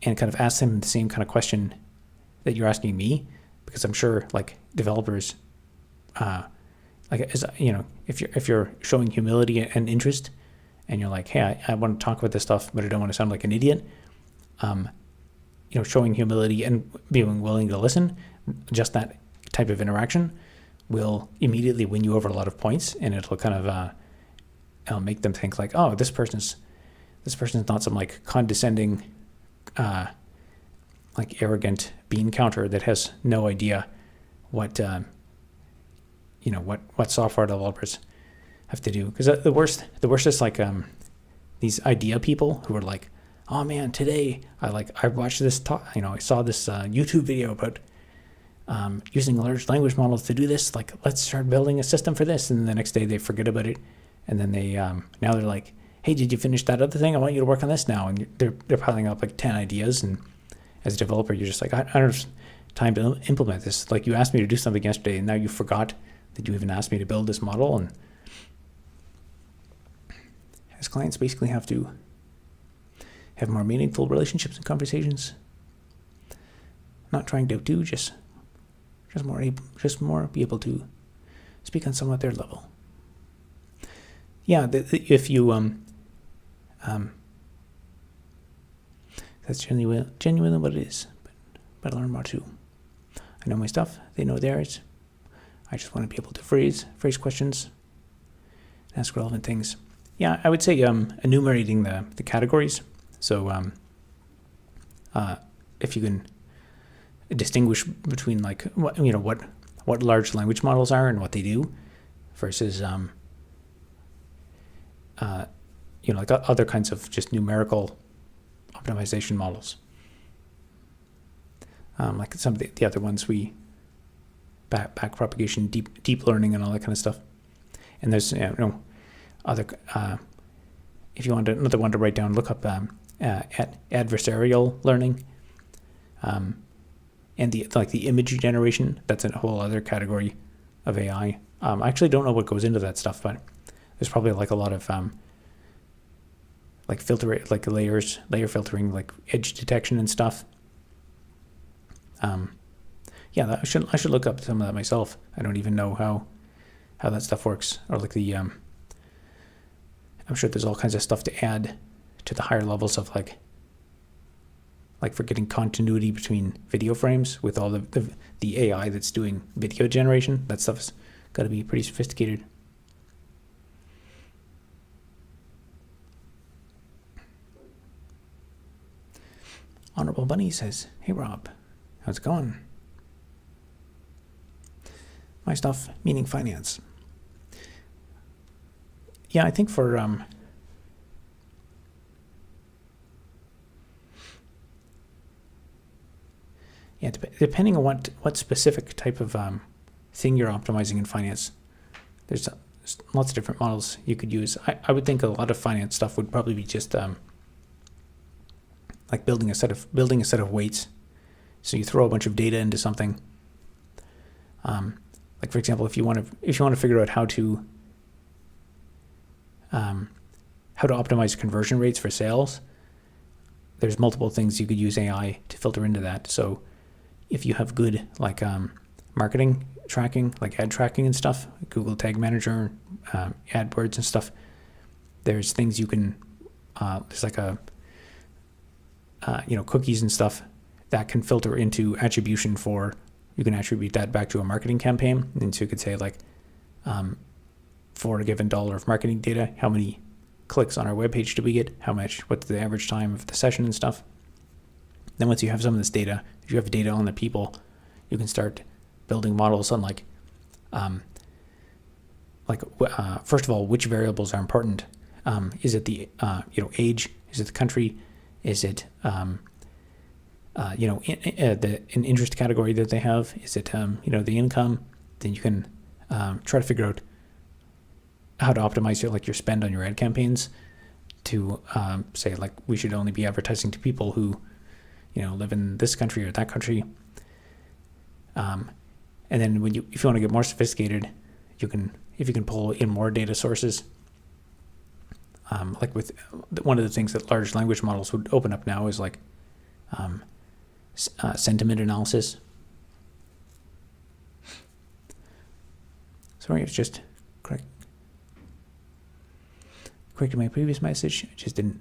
and kind of ask them the same kind of question that you're asking me, because I'm sure like developers, like, as you know, if you're showing humility and interest, and you're like, hey, I want to talk about this stuff, but I don't want to sound like an idiot. Showing humility and being willing to listen, just that type of interaction will immediately win you over a lot of points, and it'll kind of it'll make them think like, oh, this person's not some like condescending, like arrogant bean counter that has no idea what what software developers have to do. Because the worst is like these idea people who are like, oh man, today I watched this talk, I saw this YouTube video about using large language models to do this. Like, let's start building a system for this. And then the next day they forget about it, and then they now they're like, hey, did you finish that other thing? I want you to work on this now. And they're piling up like 10 ideas, and as a developer, you're just like, I don't have time to implement this. Like, you asked me to do something yesterday, and now you forgot that you even asked me to build this model. And as clients basically have to have more meaningful relationships and conversations, not trying to do just more be able to speak on somewhat their level. Yeah, if you that's genuinely what it is. But I learn more too. I know my stuff; they know theirs. I just want to be able to phrase questions, ask relevant things. Yeah, I would say enumerating the categories. So if you can distinguish between like what large language models are and what they do, versus like other kinds of just numerical optimization models, like some of the other ones we back propagation, deep learning, and all that kind of stuff. And there's other. If you want another one to write down, look up adversarial learning, and the image generation. That's a whole other category of AI. I actually don't know what goes into that stuff, but there's probably like a lot of filter, like layer filtering, like edge detection and stuff. Yeah, I should look up some of that myself. I don't even know how that stuff works, or like the I'm sure there's all kinds of stuff to add to the higher levels of like for getting continuity between video frames with all the AI that's doing video generation. That stuff's got to be pretty sophisticated. Honorable Bunny says, "Hey Rob, how's it going? My stuff, meaning finance." Yeah, I think for depending on what specific type of thing you're optimizing in finance, there's lots of different models you could use. I would think a lot of finance stuff would probably be just like building a set of weights. So you throw a bunch of data into something. Like for example, if you want to figure out how to optimize conversion rates for sales, there's multiple things you could use AI to filter into that. So if you have good like marketing tracking, like ad tracking and stuff, Google Tag Manager, AdWords and stuff, there's things you can there's like a cookies and stuff that can filter into attribution for. You can attribute that back to a marketing campaign, and so you could say like, for a given $1 of marketing data, how many clicks on our webpage do we get? What's the average time of the session and stuff? Then once you have some of this data, if you have data on the people, you can start building models on first of all, which variables are important. Is it the age? Is it the country? Is it an interest category that they have? Is it the income? Then you can try to figure out how to optimize your spend on your ad campaigns to say like we should only be advertising to people who live in this country or that country. And then if you want to get more sophisticated, if you can pull in more data sources. Like with one of the things that large language models would open up now is like sentiment analysis. Sorry, it's just corrected my previous message. I just didn't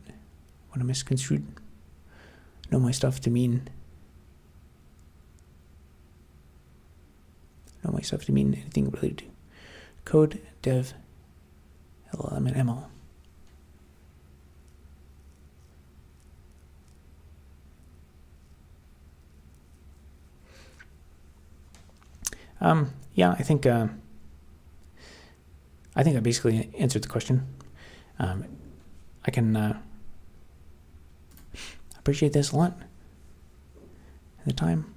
want to misconstrue. Know my stuff to mean anything related to code, dev, LLM, and ML. Yeah, I think I basically answered the question. I can appreciate this a lot. At the time.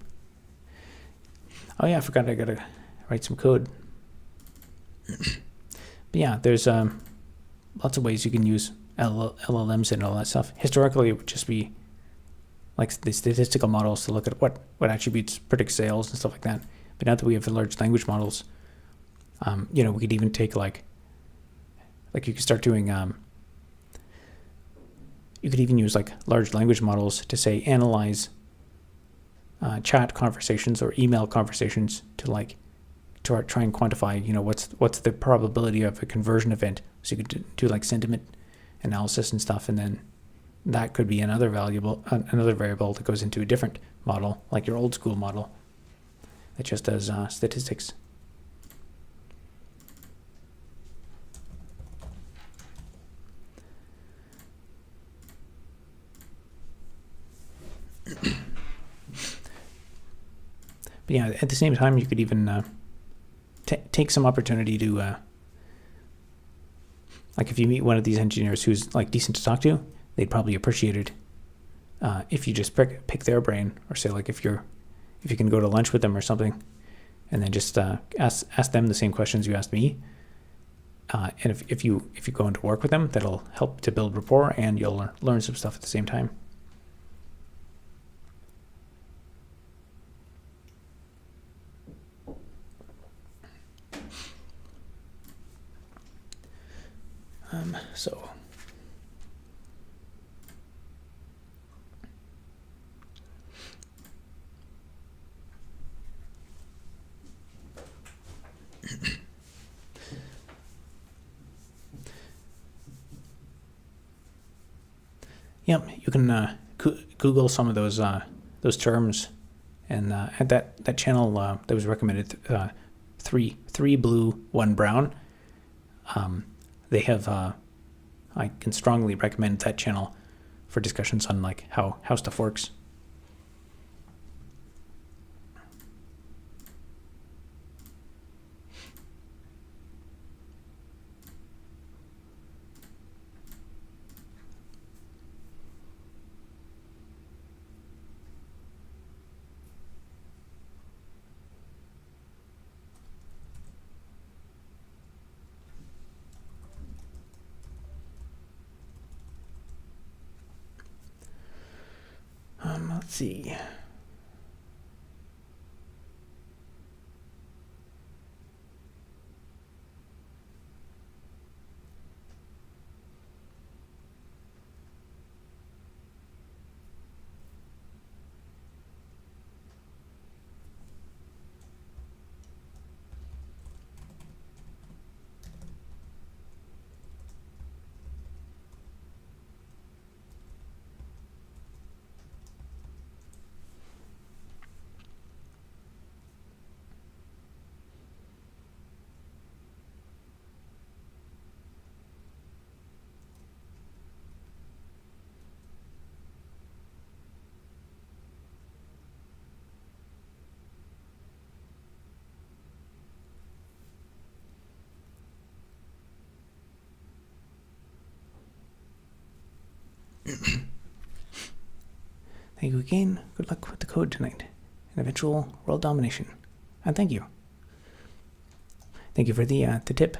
Oh yeah, I forgot I gotta write some code. But yeah, there's lots of ways you can use LLMs and all that stuff. Historically, it would just be like the statistical models to look at what attributes predict sales and stuff like that. But now that we have the large language models, we could even take like you could start doing. You could even use like large language models to say analyze chat conversations or email conversations to try and quantify what's the probability of a conversion event. So you could do like sentiment analysis and stuff, and then that could be another variable that goes into a different model, like your old school model that just does statistics. But yeah, at the same time, you could even take some opportunity to, like if you meet one of these engineers who's like decent to talk to, they'd probably appreciate it if you just pick their brain, or say like if you can go to lunch with them or something, and then just ask them the same questions you asked me, And if you go into work with them, that'll help to build rapport, and you'll learn some stuff at the same time. So yep, you can Google some of those terms, and at that channel that was recommended, three blue, one brown. They have I can strongly recommend that channel for discussions on like how stuff works. Let's see. Thank you again. Good luck with the code tonight and eventual world domination. And thank you. Thank you for the tip.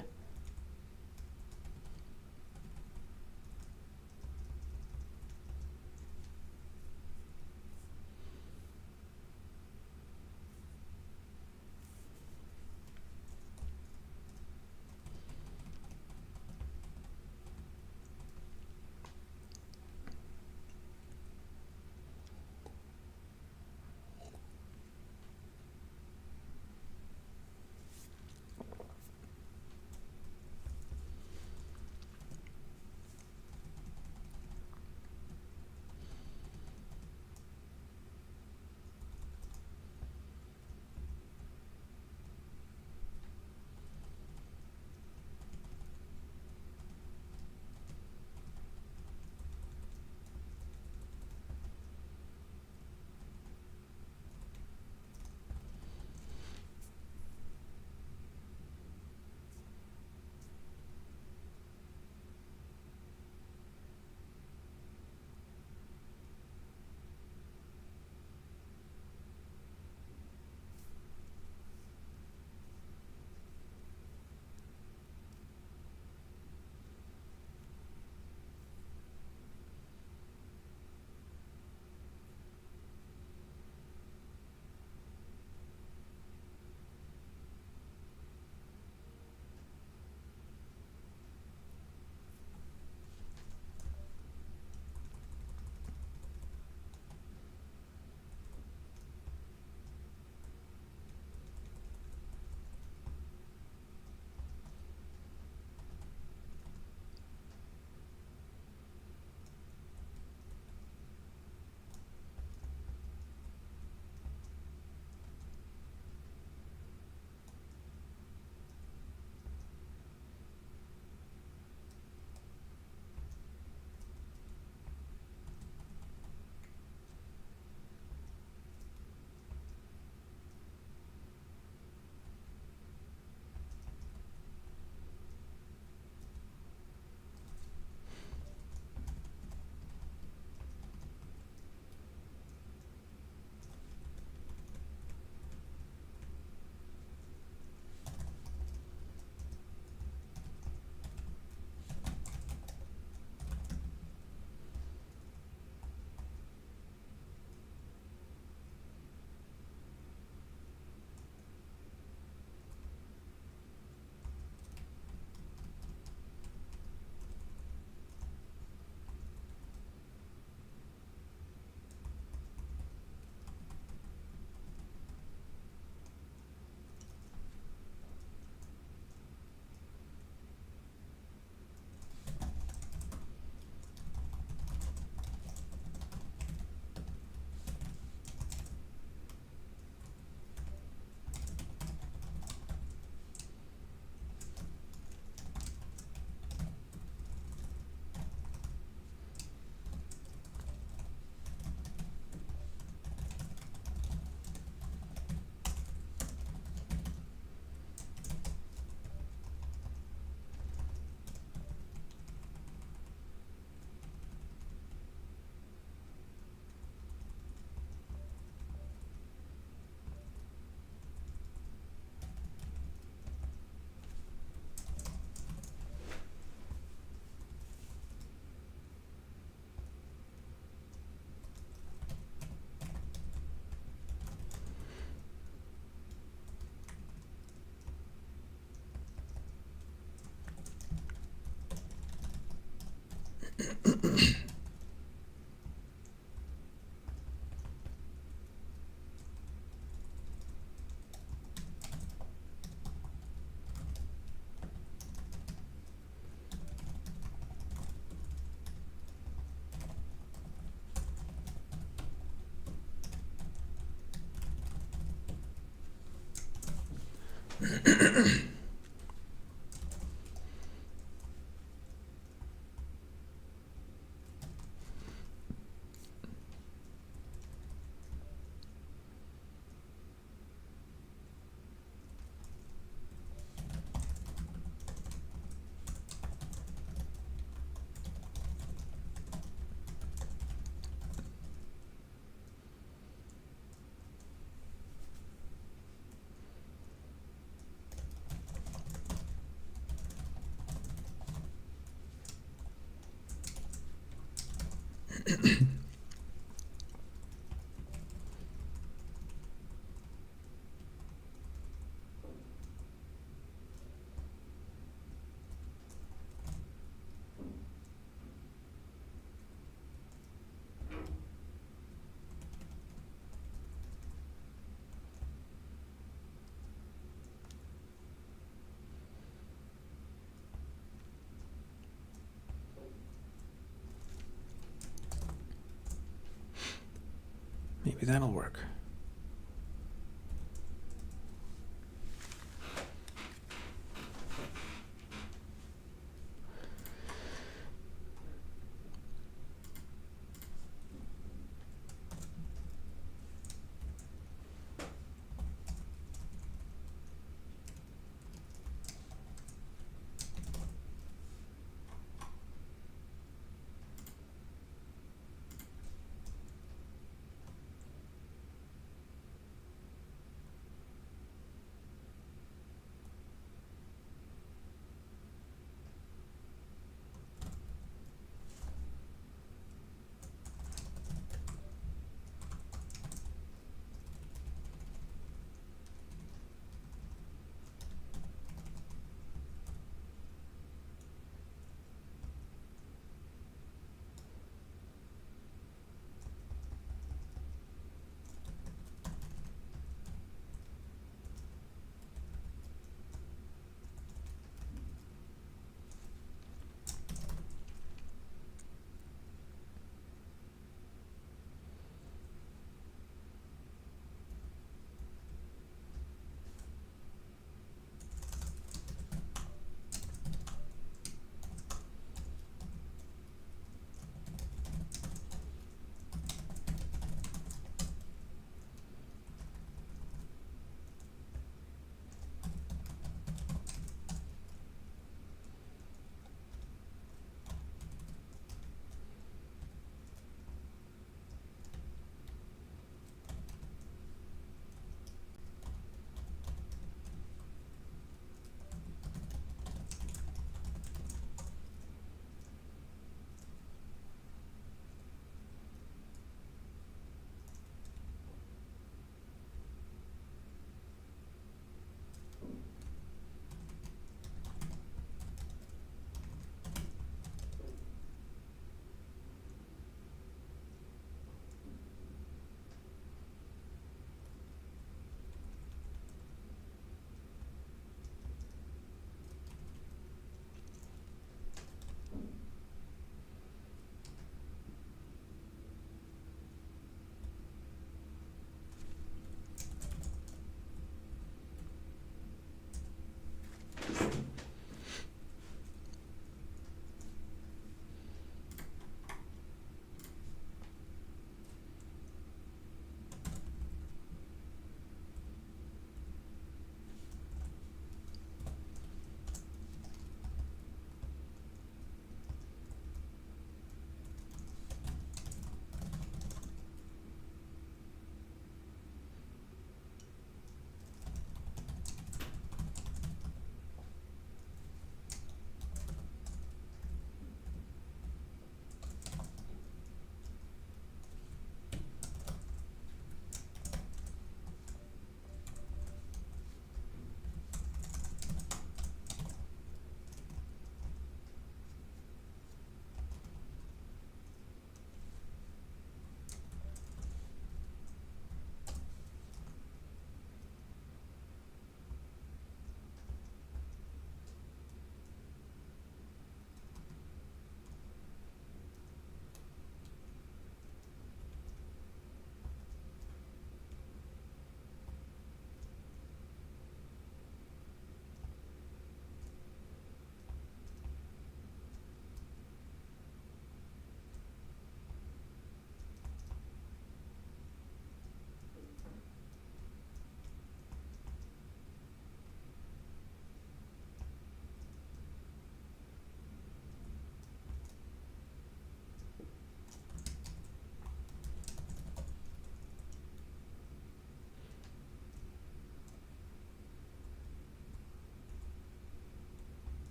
Maybe that'll work.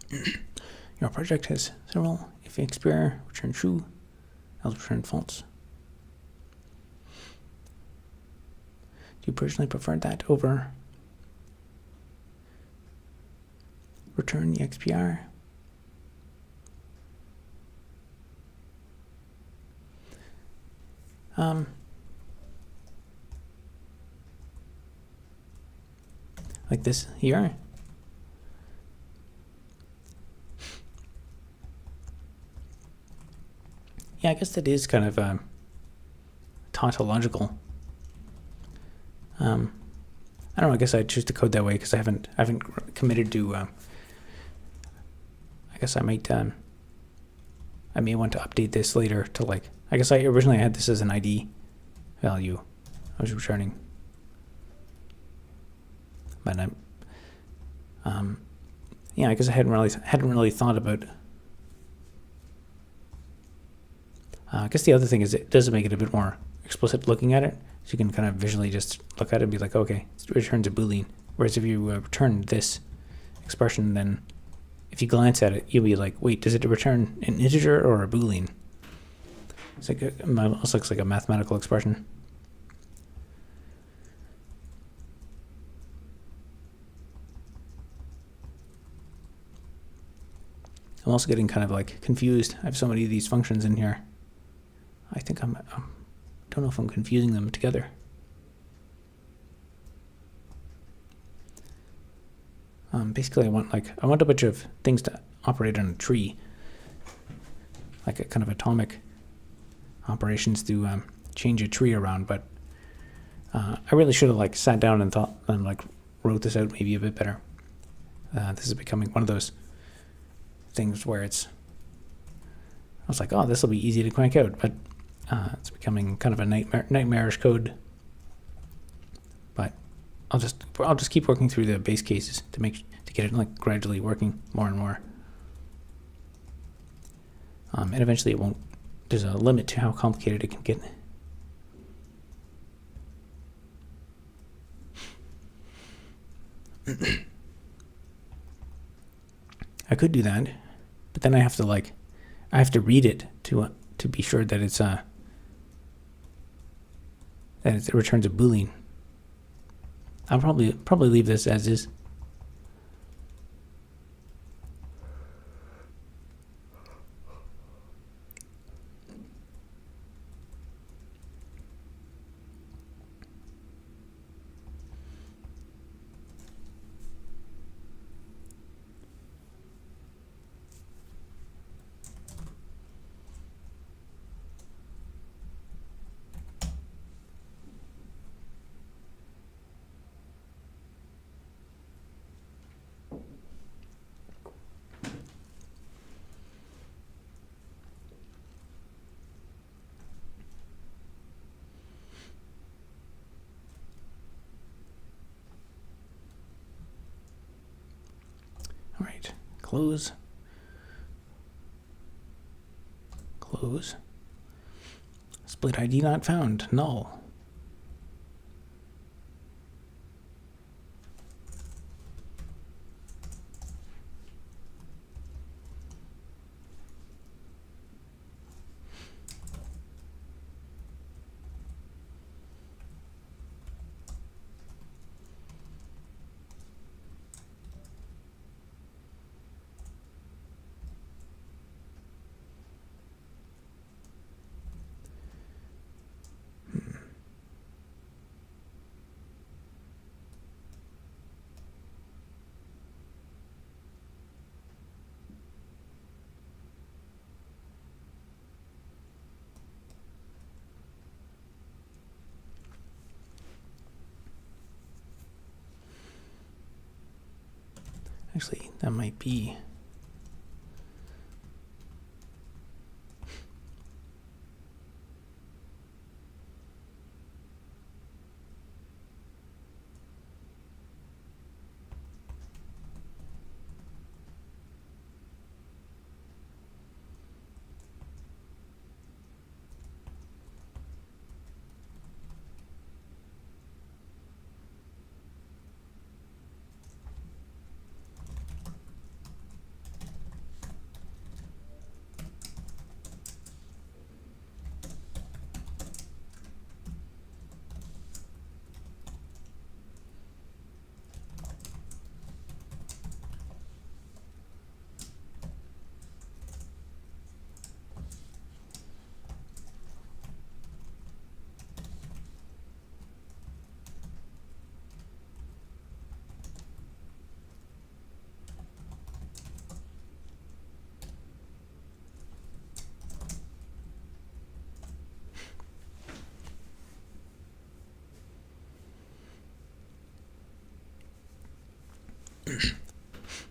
Your project has several. If expire, return true, else return false. Do you personally prefer that over return the XPR? Like this here. Yeah, I guess that is kind of tautological. I don't know. I guess I choose to code that way because I haven't committed to. I guess I might. I may want to update this later to like. I guess I originally had this as an ID value I was returning, but I'm. Yeah, I guess I hadn't really thought about. I guess the other thing is it does make it a bit more explicit looking at it, so you can kind of visually just look at it and be like, okay, it returns a Boolean. Whereas if you return this expression, then if you glance at it, you'll be like, wait, does it return an integer or a Boolean? It's like it almost looks like a mathematical expression. I'm also getting kind of like confused. I have so many of these functions in here. I think don't know if I'm confusing them together. Basically, I want a bunch of things to operate on a tree, like a kind of atomic operations to change a tree around. But I really should have sat down and thought and wrote this out maybe a bit better. This is becoming one of those things where I was like, oh, this will be easy to crank out, but it's becoming kind of a nightmarish code. But I'll just keep working through the base cases to get it gradually working more and more. And eventually it won't. There's a limit to how complicated it can get. I could do that, but then I have to read it to be sure that it returns a Boolean. I'll probably leave this as is. All right, close. Split ID not found, null. Actually, that might be.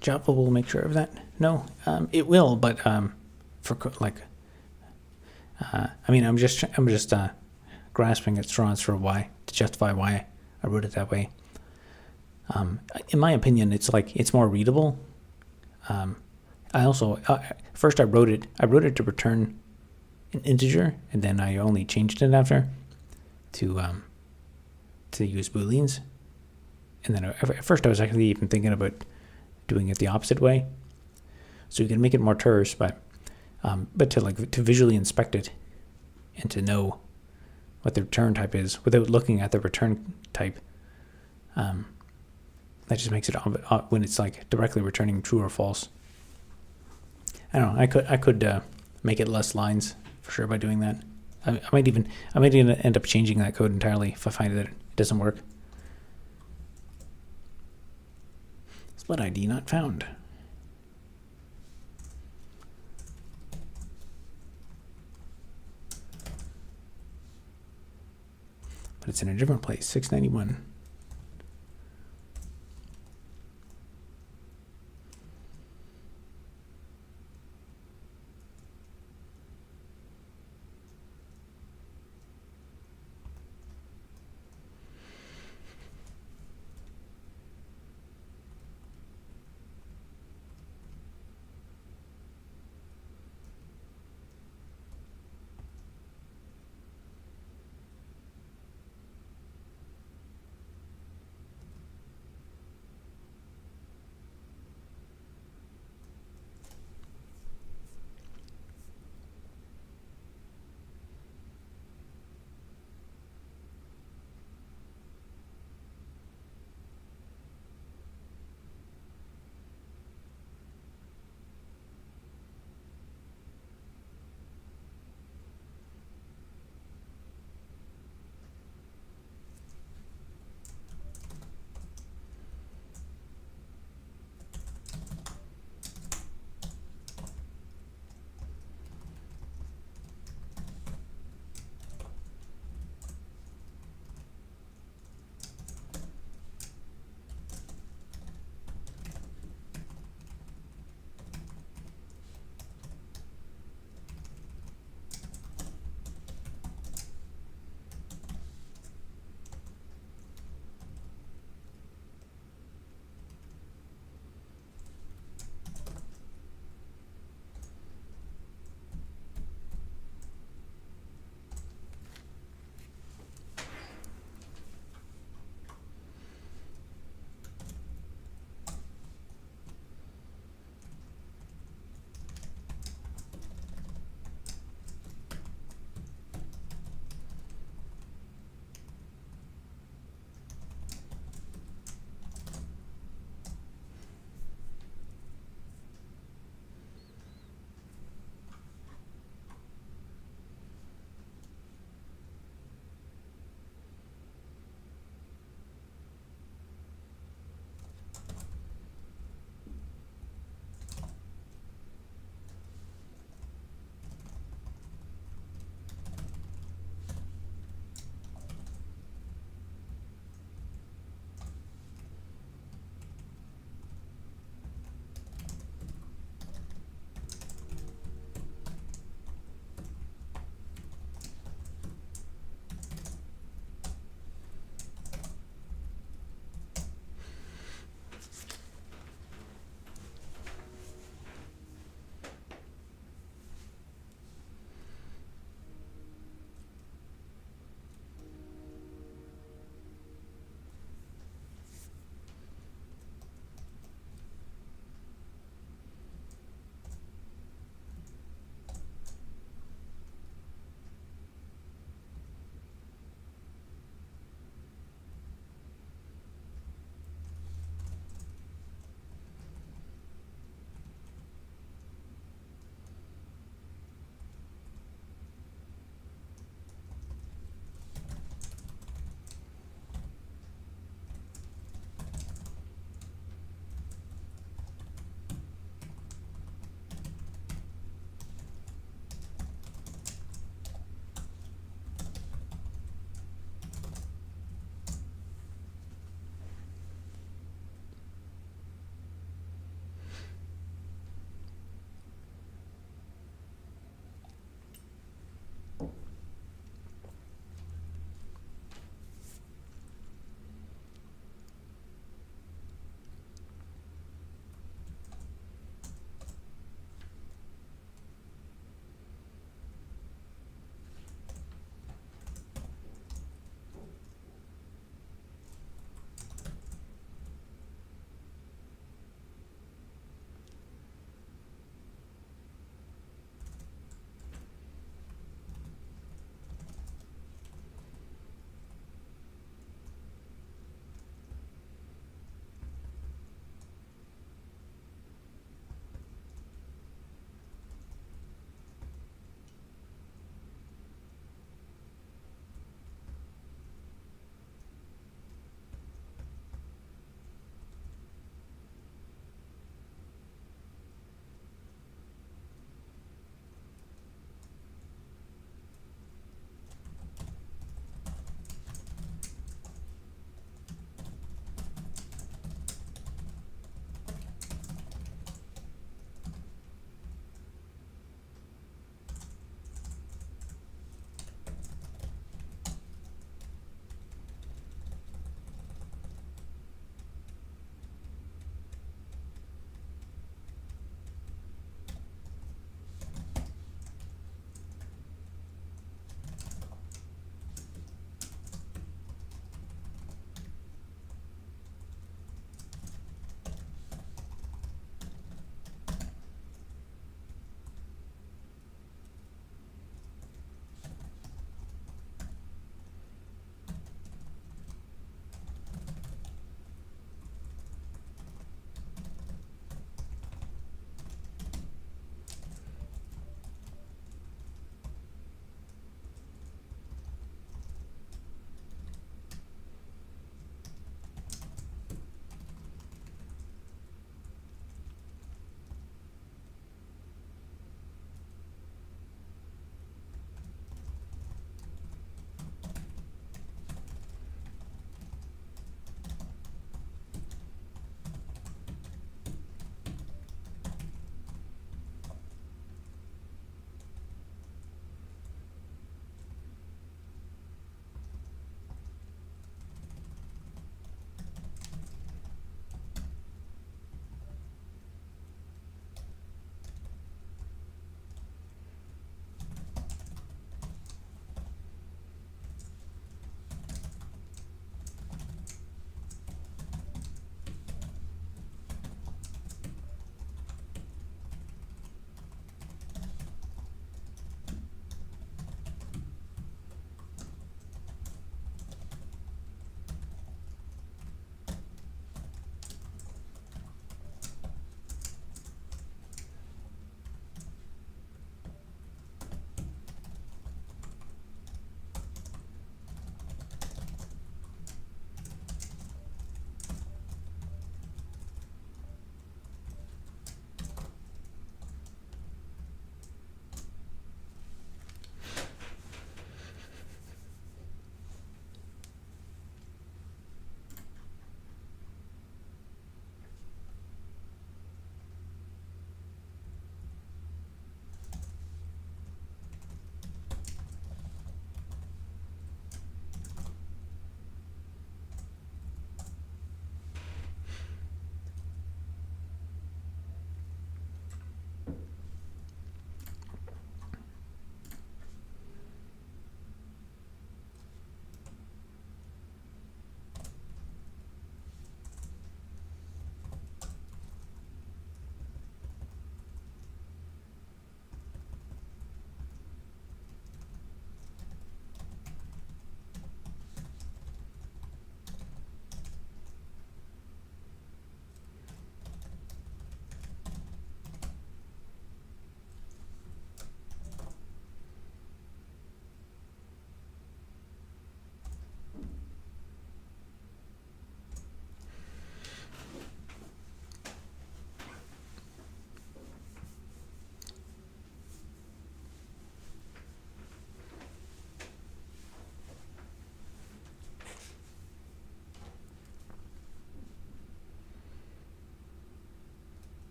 Java will make sure of that. No, it will, but for I mean, I'm just grasping at straws for why, to justify why I wrote it that way. In my opinion, it's more readable. I also first I wrote it to return an integer, and then I only changed it after to use booleans. And then at first I was actually even thinking about doing it the opposite way, so you can make it more terse, but to visually inspect it and to know what the return type is without looking at the return type. That just makes it when it's like directly returning true or false. I don't know. I could make it less lines for sure by doing that. I might even end up changing that code entirely if I find that it doesn't work. Split ID not found. But it's in a different place, 691.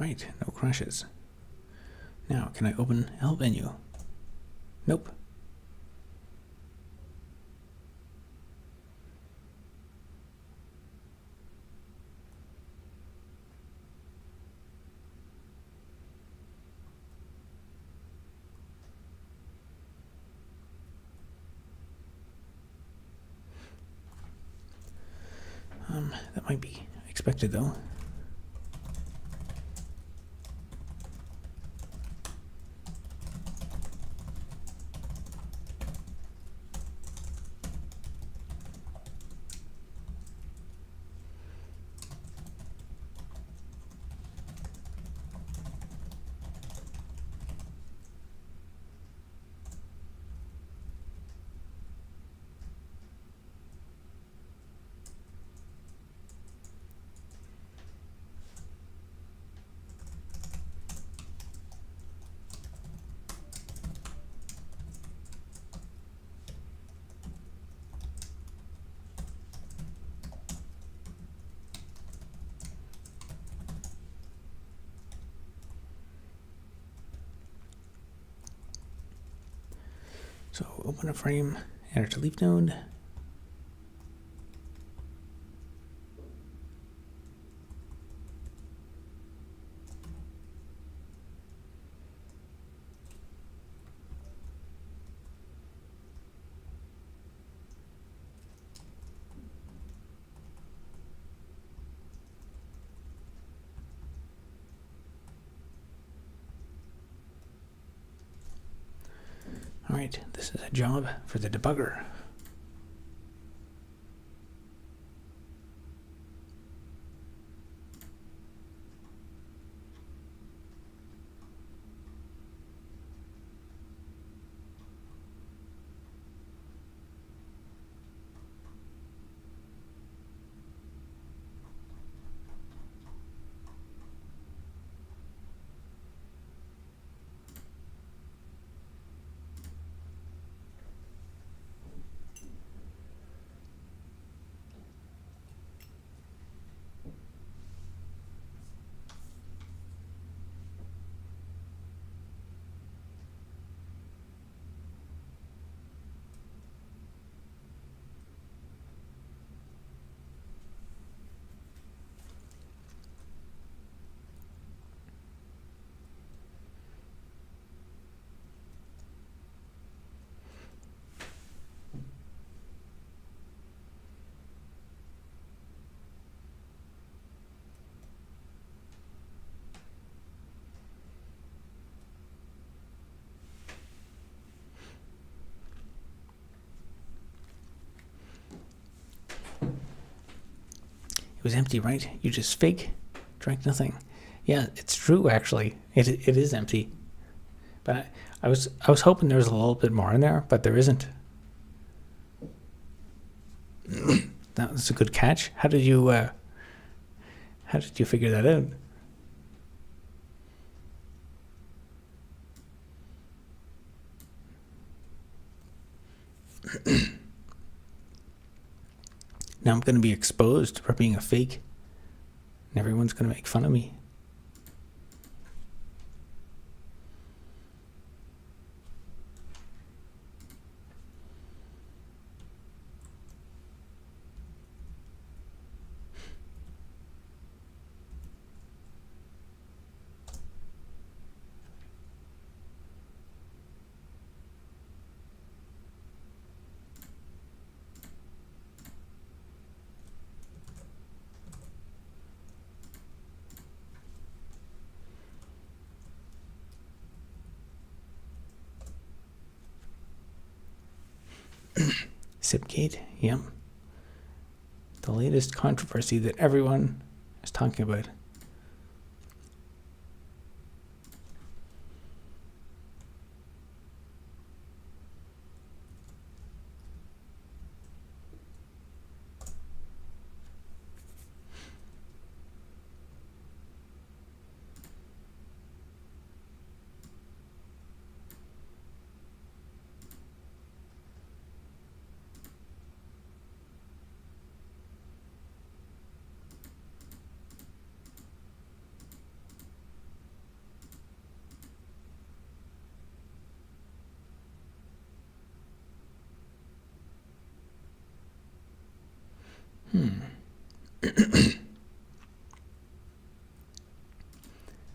All right, no crashes. Now, can I open help menu? Nope. That might be expected though. So open a frame, enter to leaf node. All right, this is a job for the debugger. It was empty, right? You just fake, drank nothing. Yeah, it's true actually. It is empty. But I was hoping there was a little bit more in there, but there isn't. That was a good catch. How did you figure that out? Now I'm going to be exposed for being a fake, and everyone's going to make fun of me. Zipgate, yep. The latest controversy that everyone is talking about.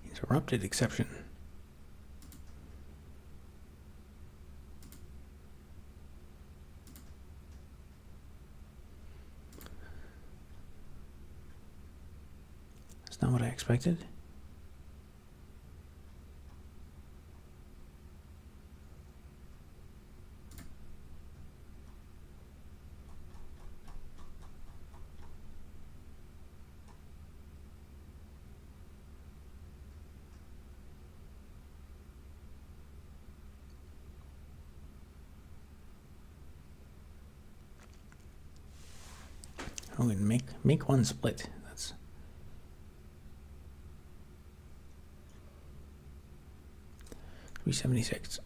Interrupted exception. That's not what I expected. Oh, and make one split. That's 376.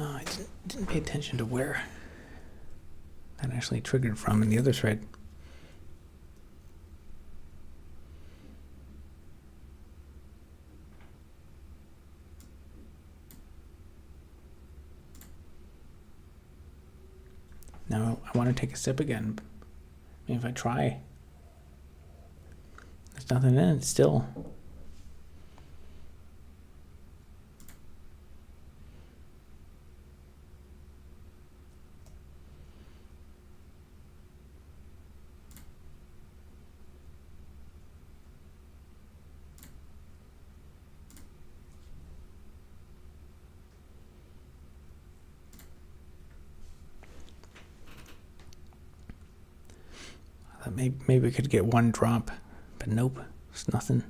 Oh, I didn't pay attention to where that actually triggered from in the other thread. Now I want to take a sip again. I mean, if I try, there's nothing in it still. Maybe we could get one drop, but nope, it's nothing.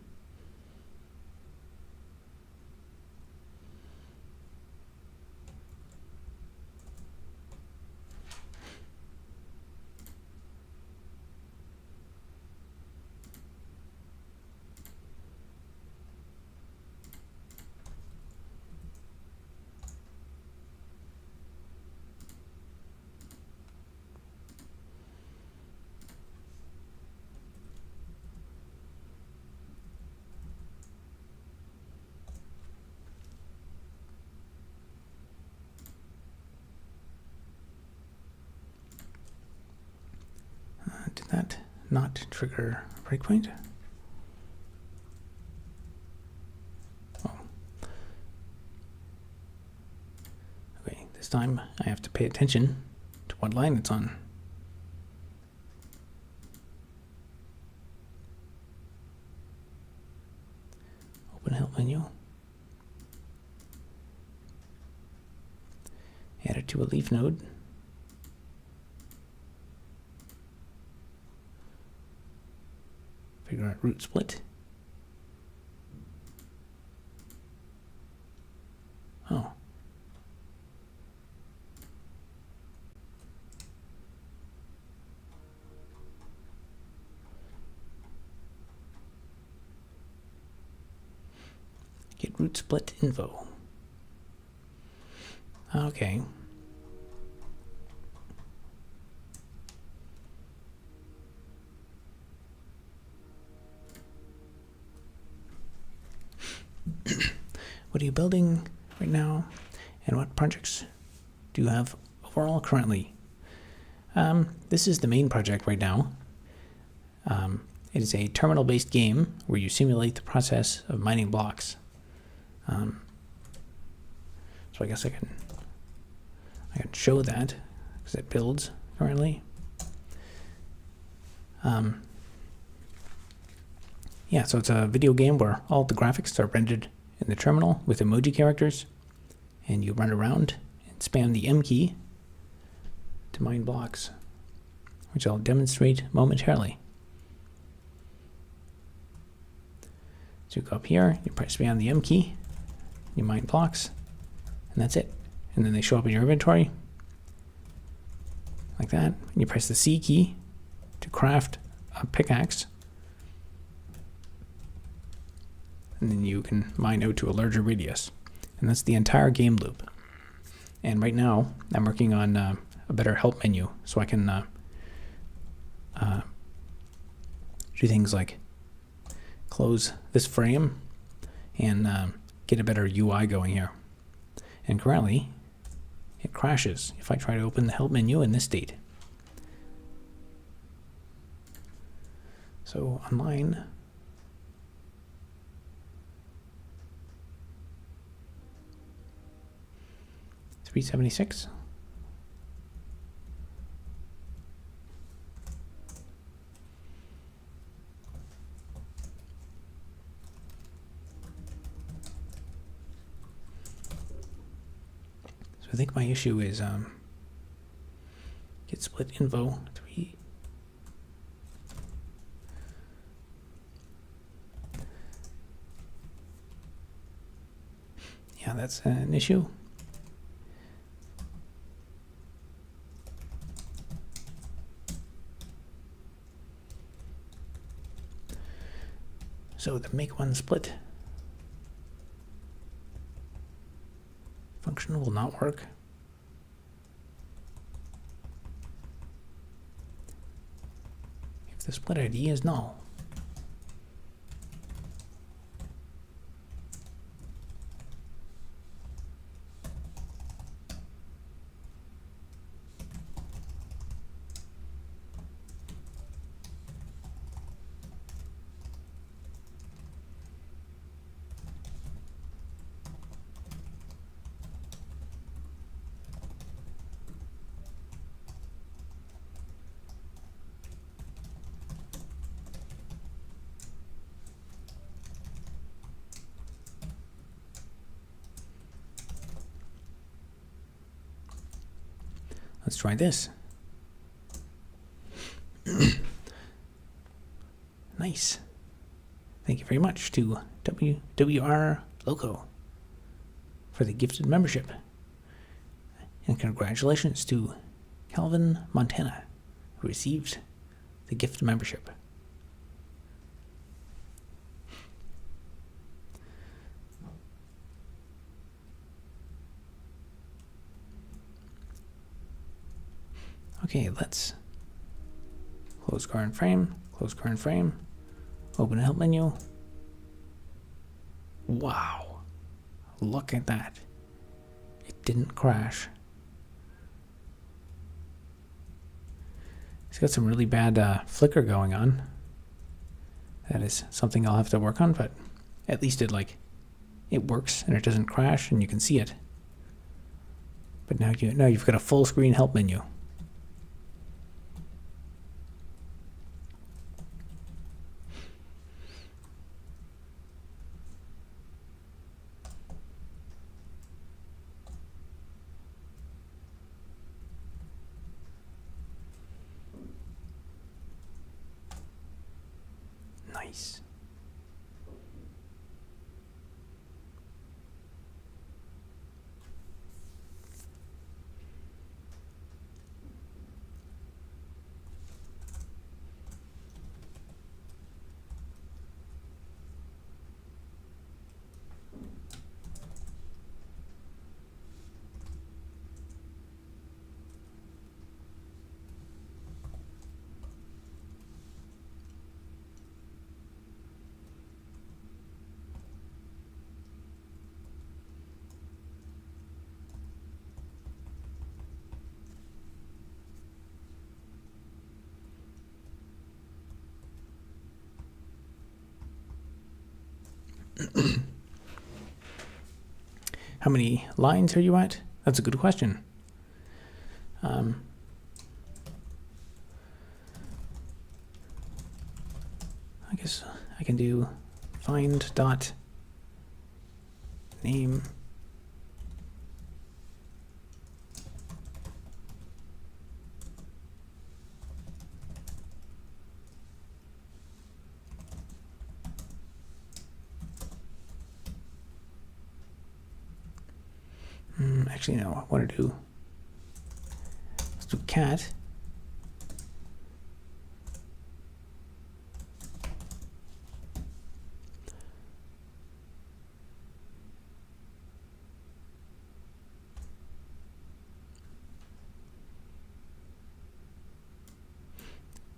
Did that not trigger a breakpoint? Oh. Okay, this time I have to pay attention to what line it's on. Open help menu. Add it to a leaf node. Figure out root split. Oh. Get root split info. Okay. What are you building right now, and what projects do you have overall currently? This is the main project right now. It is a terminal-based game where you simulate the process of mining blocks. So I guess I can show that because it builds currently. Yeah, so it's a video game where all the graphics are rendered in the terminal with emoji characters, and you run around and spam the M key to mine blocks, which I'll demonstrate momentarily. So you go up here, you press spam the M key, you mine blocks, and that's it. And then they show up in your inventory, like that. And you press the C key to craft a pickaxe, and then you can mine out to a larger radius. And that's the entire game loop. And right now, I'm working on a better help menu, so I can do things like close this frame and get a better UI going here. And currently, it crashes if I try to open the help menu in this state. So online, $376. So I think my issue is get split info 3. Yeah, that's an issue. So the make one split function will not work. If the split ID is null. Let's try this. Nice. Thank you very much to WR Loco for the gifted membership. And congratulations to Calvin Montana, who received the gift membership. Okay, let's close current frame, open a help menu. Wow, look at that. It didn't crash. It's got some really bad flicker going on. That is something I'll have to work on, but at least it works and it doesn't crash and you can see it. But now you've got a full screen help menu. Nice. How many lines are you at? That's a good question. I guess I can do find dot name actually no, I want to do, let's do cat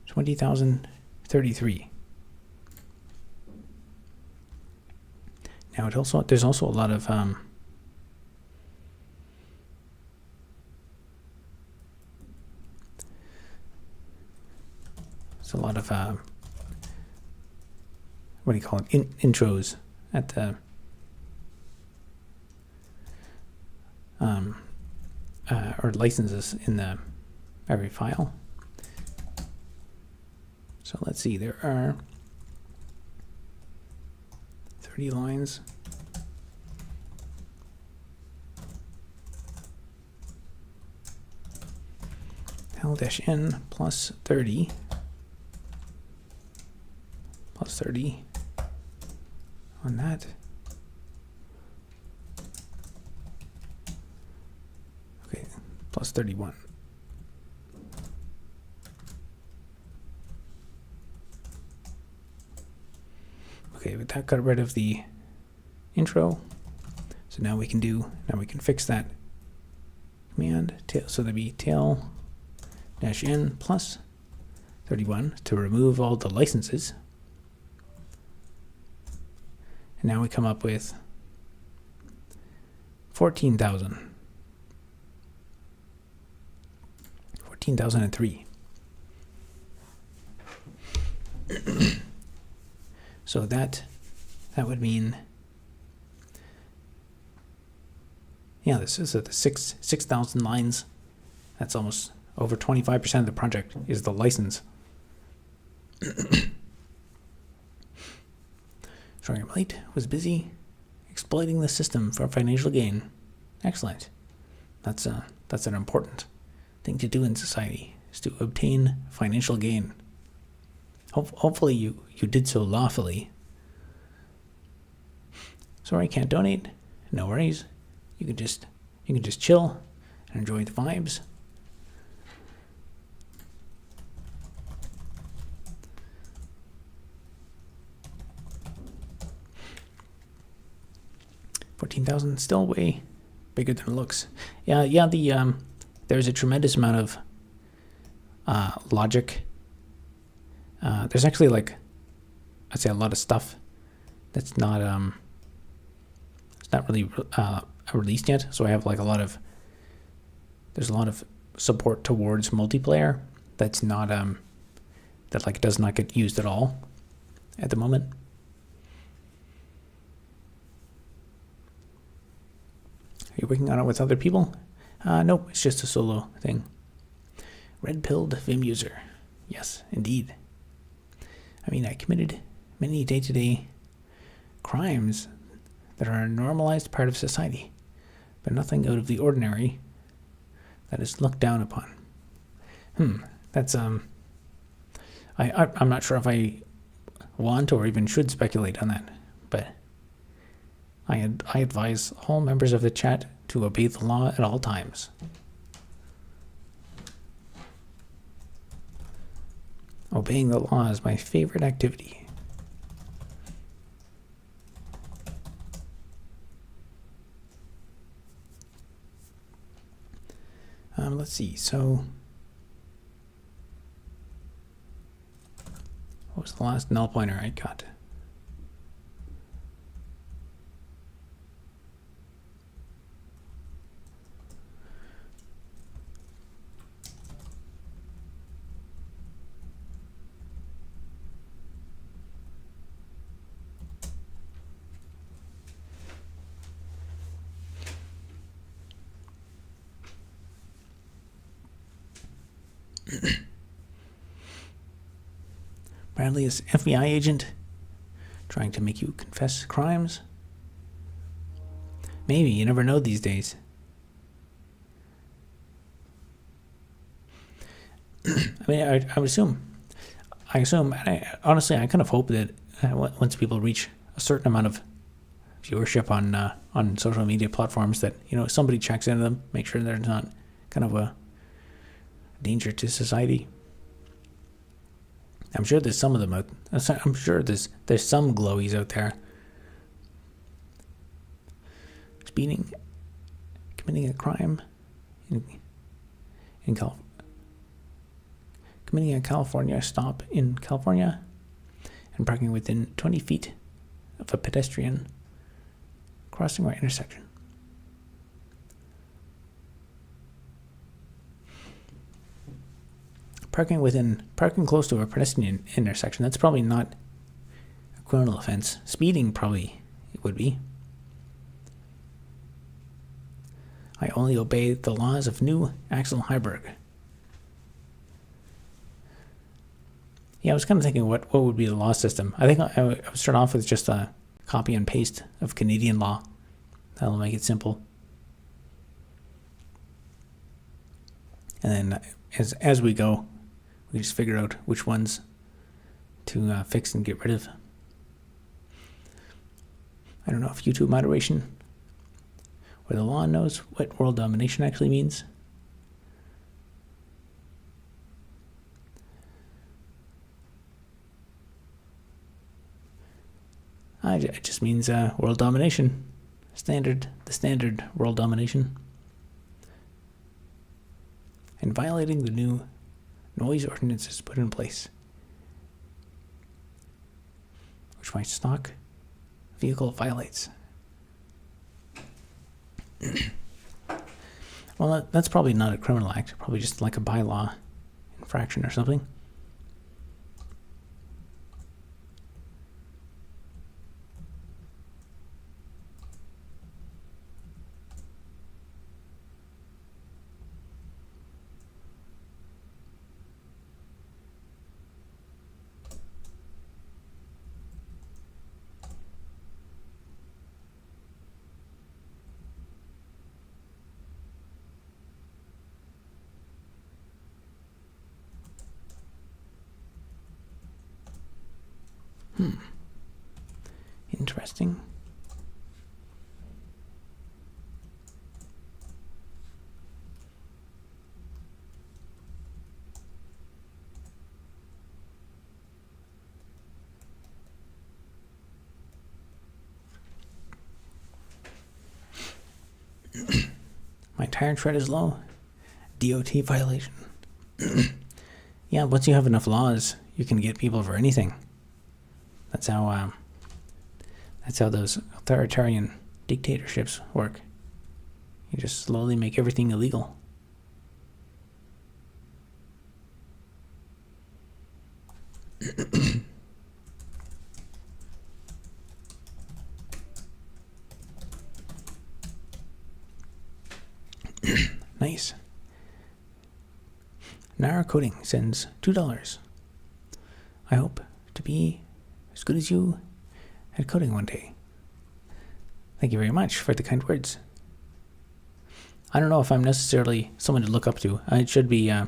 $20,033. Now it also, there's also a lot of what do you call it, intros at the or licenses in the every file. So let's see, there are 30 lines. L-n plus 30 plus 30 on that. Okay, plus 31. Okay, but that got rid of the intro. So now we can fix that command. So that'd be tail -n plus 31 to remove all the licenses. And now we come up with 14,000. 14,003. So that would mean, yeah, this is at the 6,000 lines. That's almost over 25% of the project is the license. Sorry, I'm late. Was busy exploiting the system for financial gain. Excellent. That's an important thing to do in society, is to obtain financial gain. Hopefully you did so lawfully. Sorry, can't donate. No worries. You can just chill and enjoy the vibes. $14,000, still way bigger than it looks. Yeah. There's a tremendous amount of logic. There's actually, like, I'd say a lot of stuff that's not it's not really released yet. So I have like there's a lot of support towards multiplayer that's not that like does not get used at all at the moment. Are you working on it with other people? Nope, it's just a solo thing. Red-pilled Vim user. Yes, indeed. I mean, I committed many day-to-day crimes that are a normalized part of society, but nothing out of the ordinary that is looked down upon. That's I'm not sure if I want or even should speculate on that, but I advise all members of the chat to obey the law at all times. Obeying the law is my favorite activity. Let's see, so what was the last null pointer I got? Bradley is FBI agent trying to make you confess crimes. Maybe, you never know these days. I mean, I would assume. Honestly, I kind of hope that once people reach a certain amount of viewership on social media platforms, that somebody checks into them, make sure they're not kind of a danger to society. I'm sure there's some of them out. I'm sure there's some glowies out there. Speeding, committing a crime in California. Committing a California stop in California and parking within 20 feet of a pedestrian crossing or intersection. Parking close to a pedestrian intersection, that's probably not a criminal offense. Speeding probably it would be. I only obey the laws of New Axel Heiberg. Yeah, I was kind of thinking what would be the law system. I think I would start off with just a copy and paste of Canadian law. That'll make it simple. And then as we go, we just figure out which ones to fix and get rid of. I don't know if YouTube moderation or the law knows what world domination actually means. It just means world domination. The standard world domination. And violating the new noise ordinances put in place, which my stock vehicle violates. Well, that's probably not a criminal act, probably just like a bylaw infraction or something. Interesting. My tire tread is low. DOT violation. Yeah, once you have enough laws, you can get people for anything. That's how those authoritarian dictatorships work. You just slowly make everything illegal. Nice. Nara Coding sends $2. I hope to be as good as you at coding one day. Thank you very much for the kind words. I don't know if I'm necessarily someone to look up to. I should be, I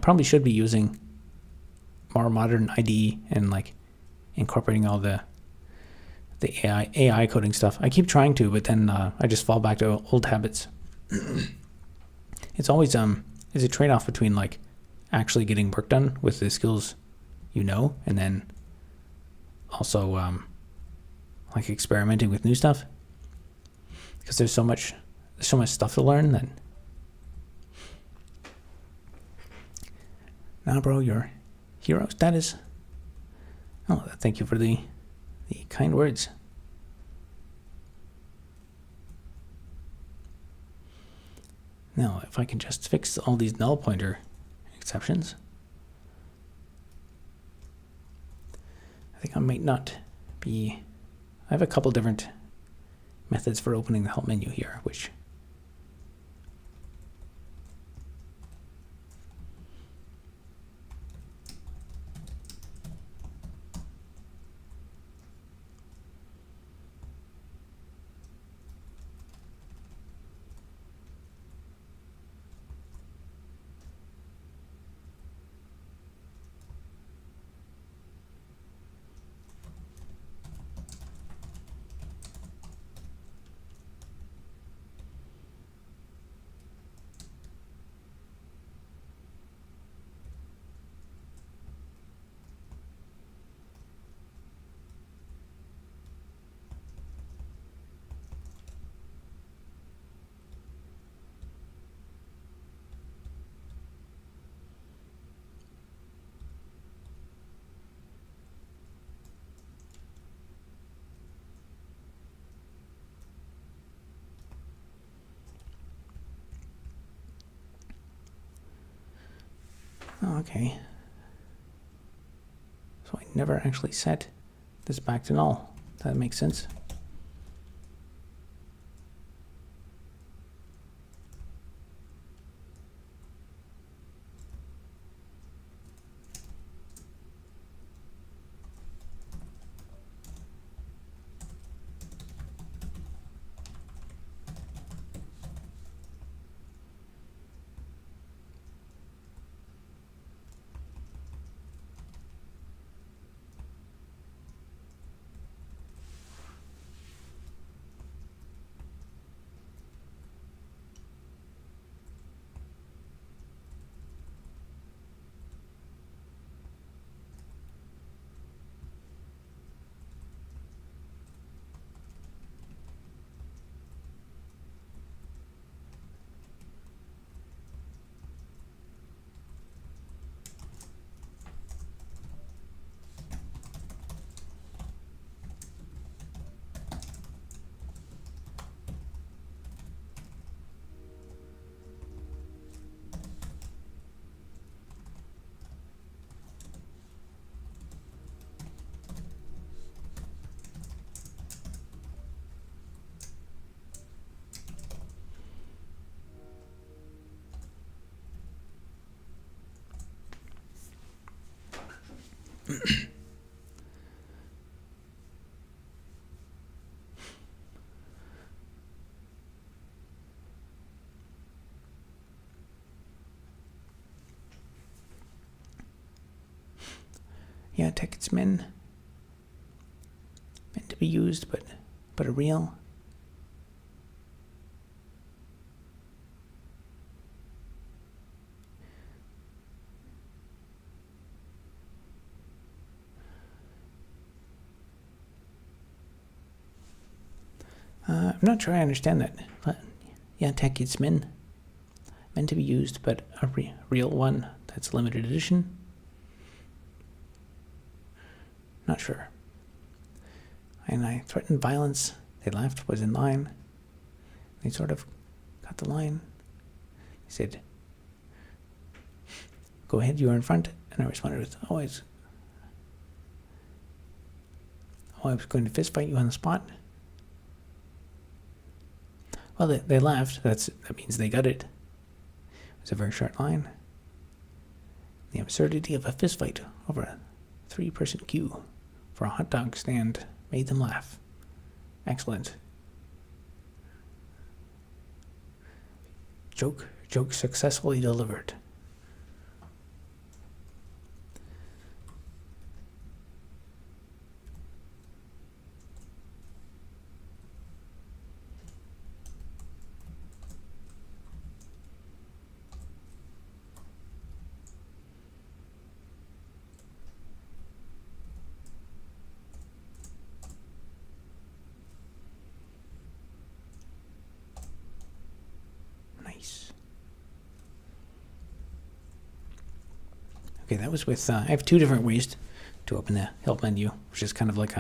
probably should be using more modern IDE and like incorporating all the AI coding stuff. I keep trying to, but then I just fall back to old habits. It's always it's a trade-off between like actually getting work done with the skills and then also like experimenting with new stuff, because there's so much stuff to learn that now, bro, your hero status. Oh, thank you for the kind words. Now, if I can just fix all these null pointer exceptions, I think I might not be. I have a couple different methods for opening the help menu here, which Oh, okay. So I never actually set this back to null. That makes sense. Yeah, tickets meant to be used, but a real. I'm not sure I understand that, but yeah, tickets meant to be used, but a real one that's limited edition. Not sure. And I threatened violence. They laughed, was in line. They sort of got the line. He said, "Go ahead, you are in front." And I responded with, I was going to fist fight you on the spot. Well, they laughed. That means they got it. It was a very short line. The absurdity of a fist fight over a 3-person queue for a hot dog stand made them laugh. Excellent. Joke successfully delivered. Okay, that was with, I have 2 different ways to open the help menu, which is kind of like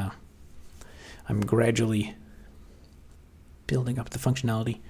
I'm gradually building up the functionality.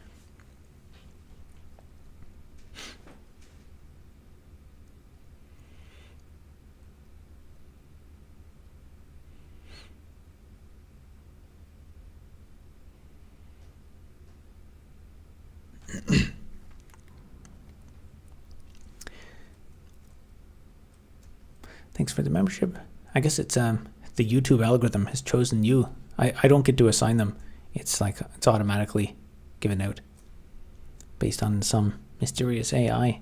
Thanks for the membership. I guess it's the YouTube algorithm has chosen you. I don't get to assign them. It's like it's automatically given out based on some mysterious AI.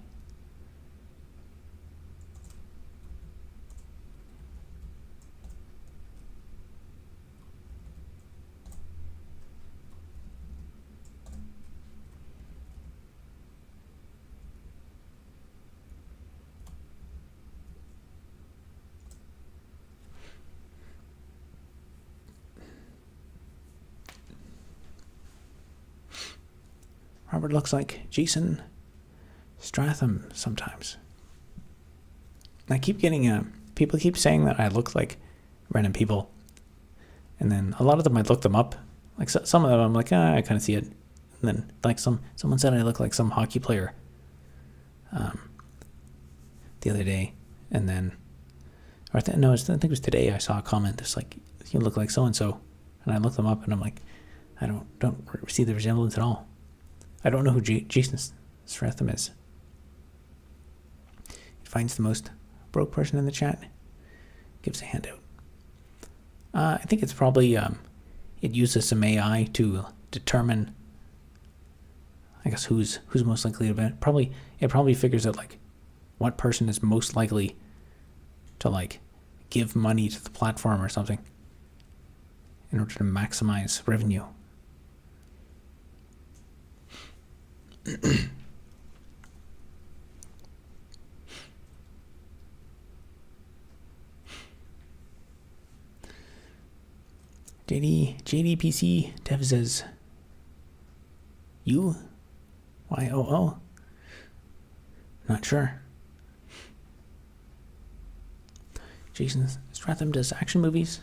Robert looks like Jason Stratham sometimes. I keep getting people keep saying that I look like random people, and then a lot of them I look them up. Like some of them I'm like, I kind of see it, and then like someone said I look like some hockey player. the other day, and then, or I think it was today. I saw a comment that's like, "You look like so and so," and I looked them up, and I'm like, I don't see the resemblance at all. I don't know who Jason Stratham is. He finds the most broke person in the chat, gives a handout. I think it's probably it uses some AI to determine, I guess, who's most likely to benefit. It probably figures out like what person is most likely to like give money to the platform or something in order to maximize revenue. JDPC Dev says, you? YOO? Not sure. Jason Stratham does action movies.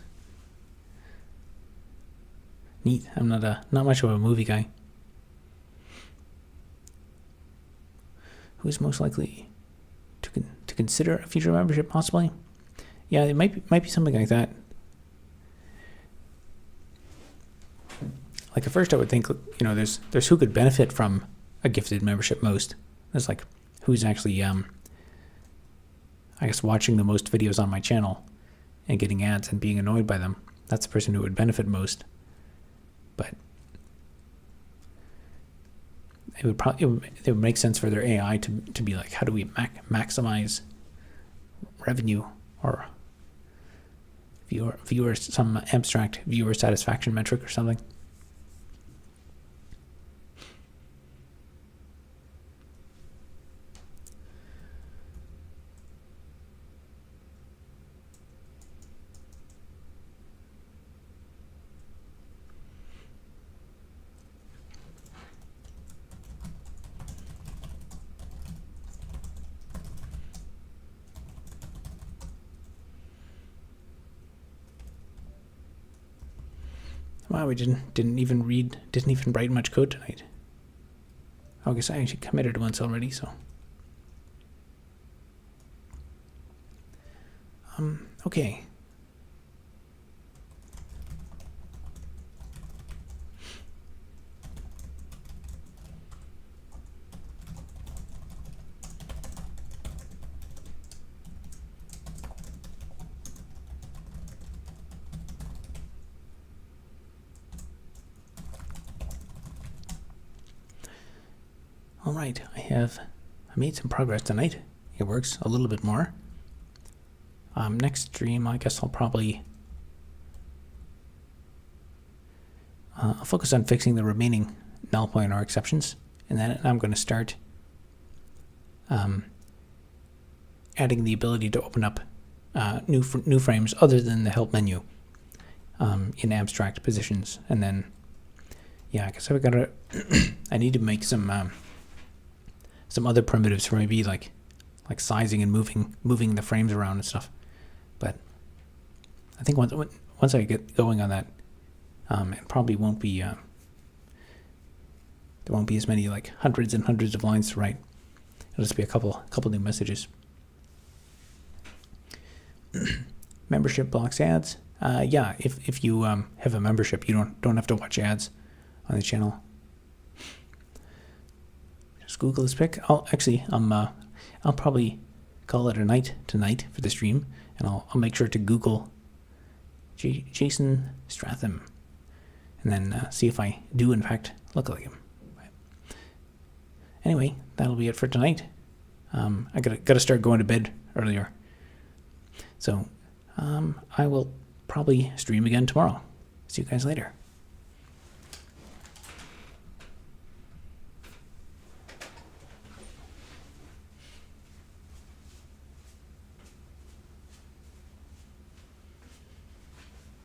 Neat. I'm not much of a movie guy. Who's most likely to consider a future membership? Possibly. Yeah, it might be something like that. Like at first I would think, there's who could benefit from a gifted membership most. There's like who's actually I guess watching the most videos on my channel and getting ads and being annoyed by them. That's the person who would benefit most. But it would make sense for their AI to be like, how do we maximize revenue or some abstract viewer satisfaction metric or something. Wow, we didn't even write much code tonight. I guess I actually committed once already, so. Okay. All right, I made some progress tonight. It works a little bit more. Next stream, I guess I'll probably I'll focus on fixing the remaining null pointer exceptions, and then I'm going to start adding the ability to open up new frames other than the help menu in abstract positions, and then yeah, I guess I've got to I need to make some other primitives for maybe like sizing and moving the frames around and stuff. But I think once I get going on that, it probably won't be there won't be as many like hundreds and hundreds of lines to write. It'll just be a couple new messages. Membership blocks ads. Yeah, if you have a membership, you don't have to watch ads on the channel. Just Google this pic. I'll probably call it a night tonight for the stream, and I'll make sure to Google Jason Stratham, and then see if I do in fact look like him. Anyway, that'll be it for tonight. I gotta start going to bed earlier, so I will probably stream again tomorrow. See you guys later.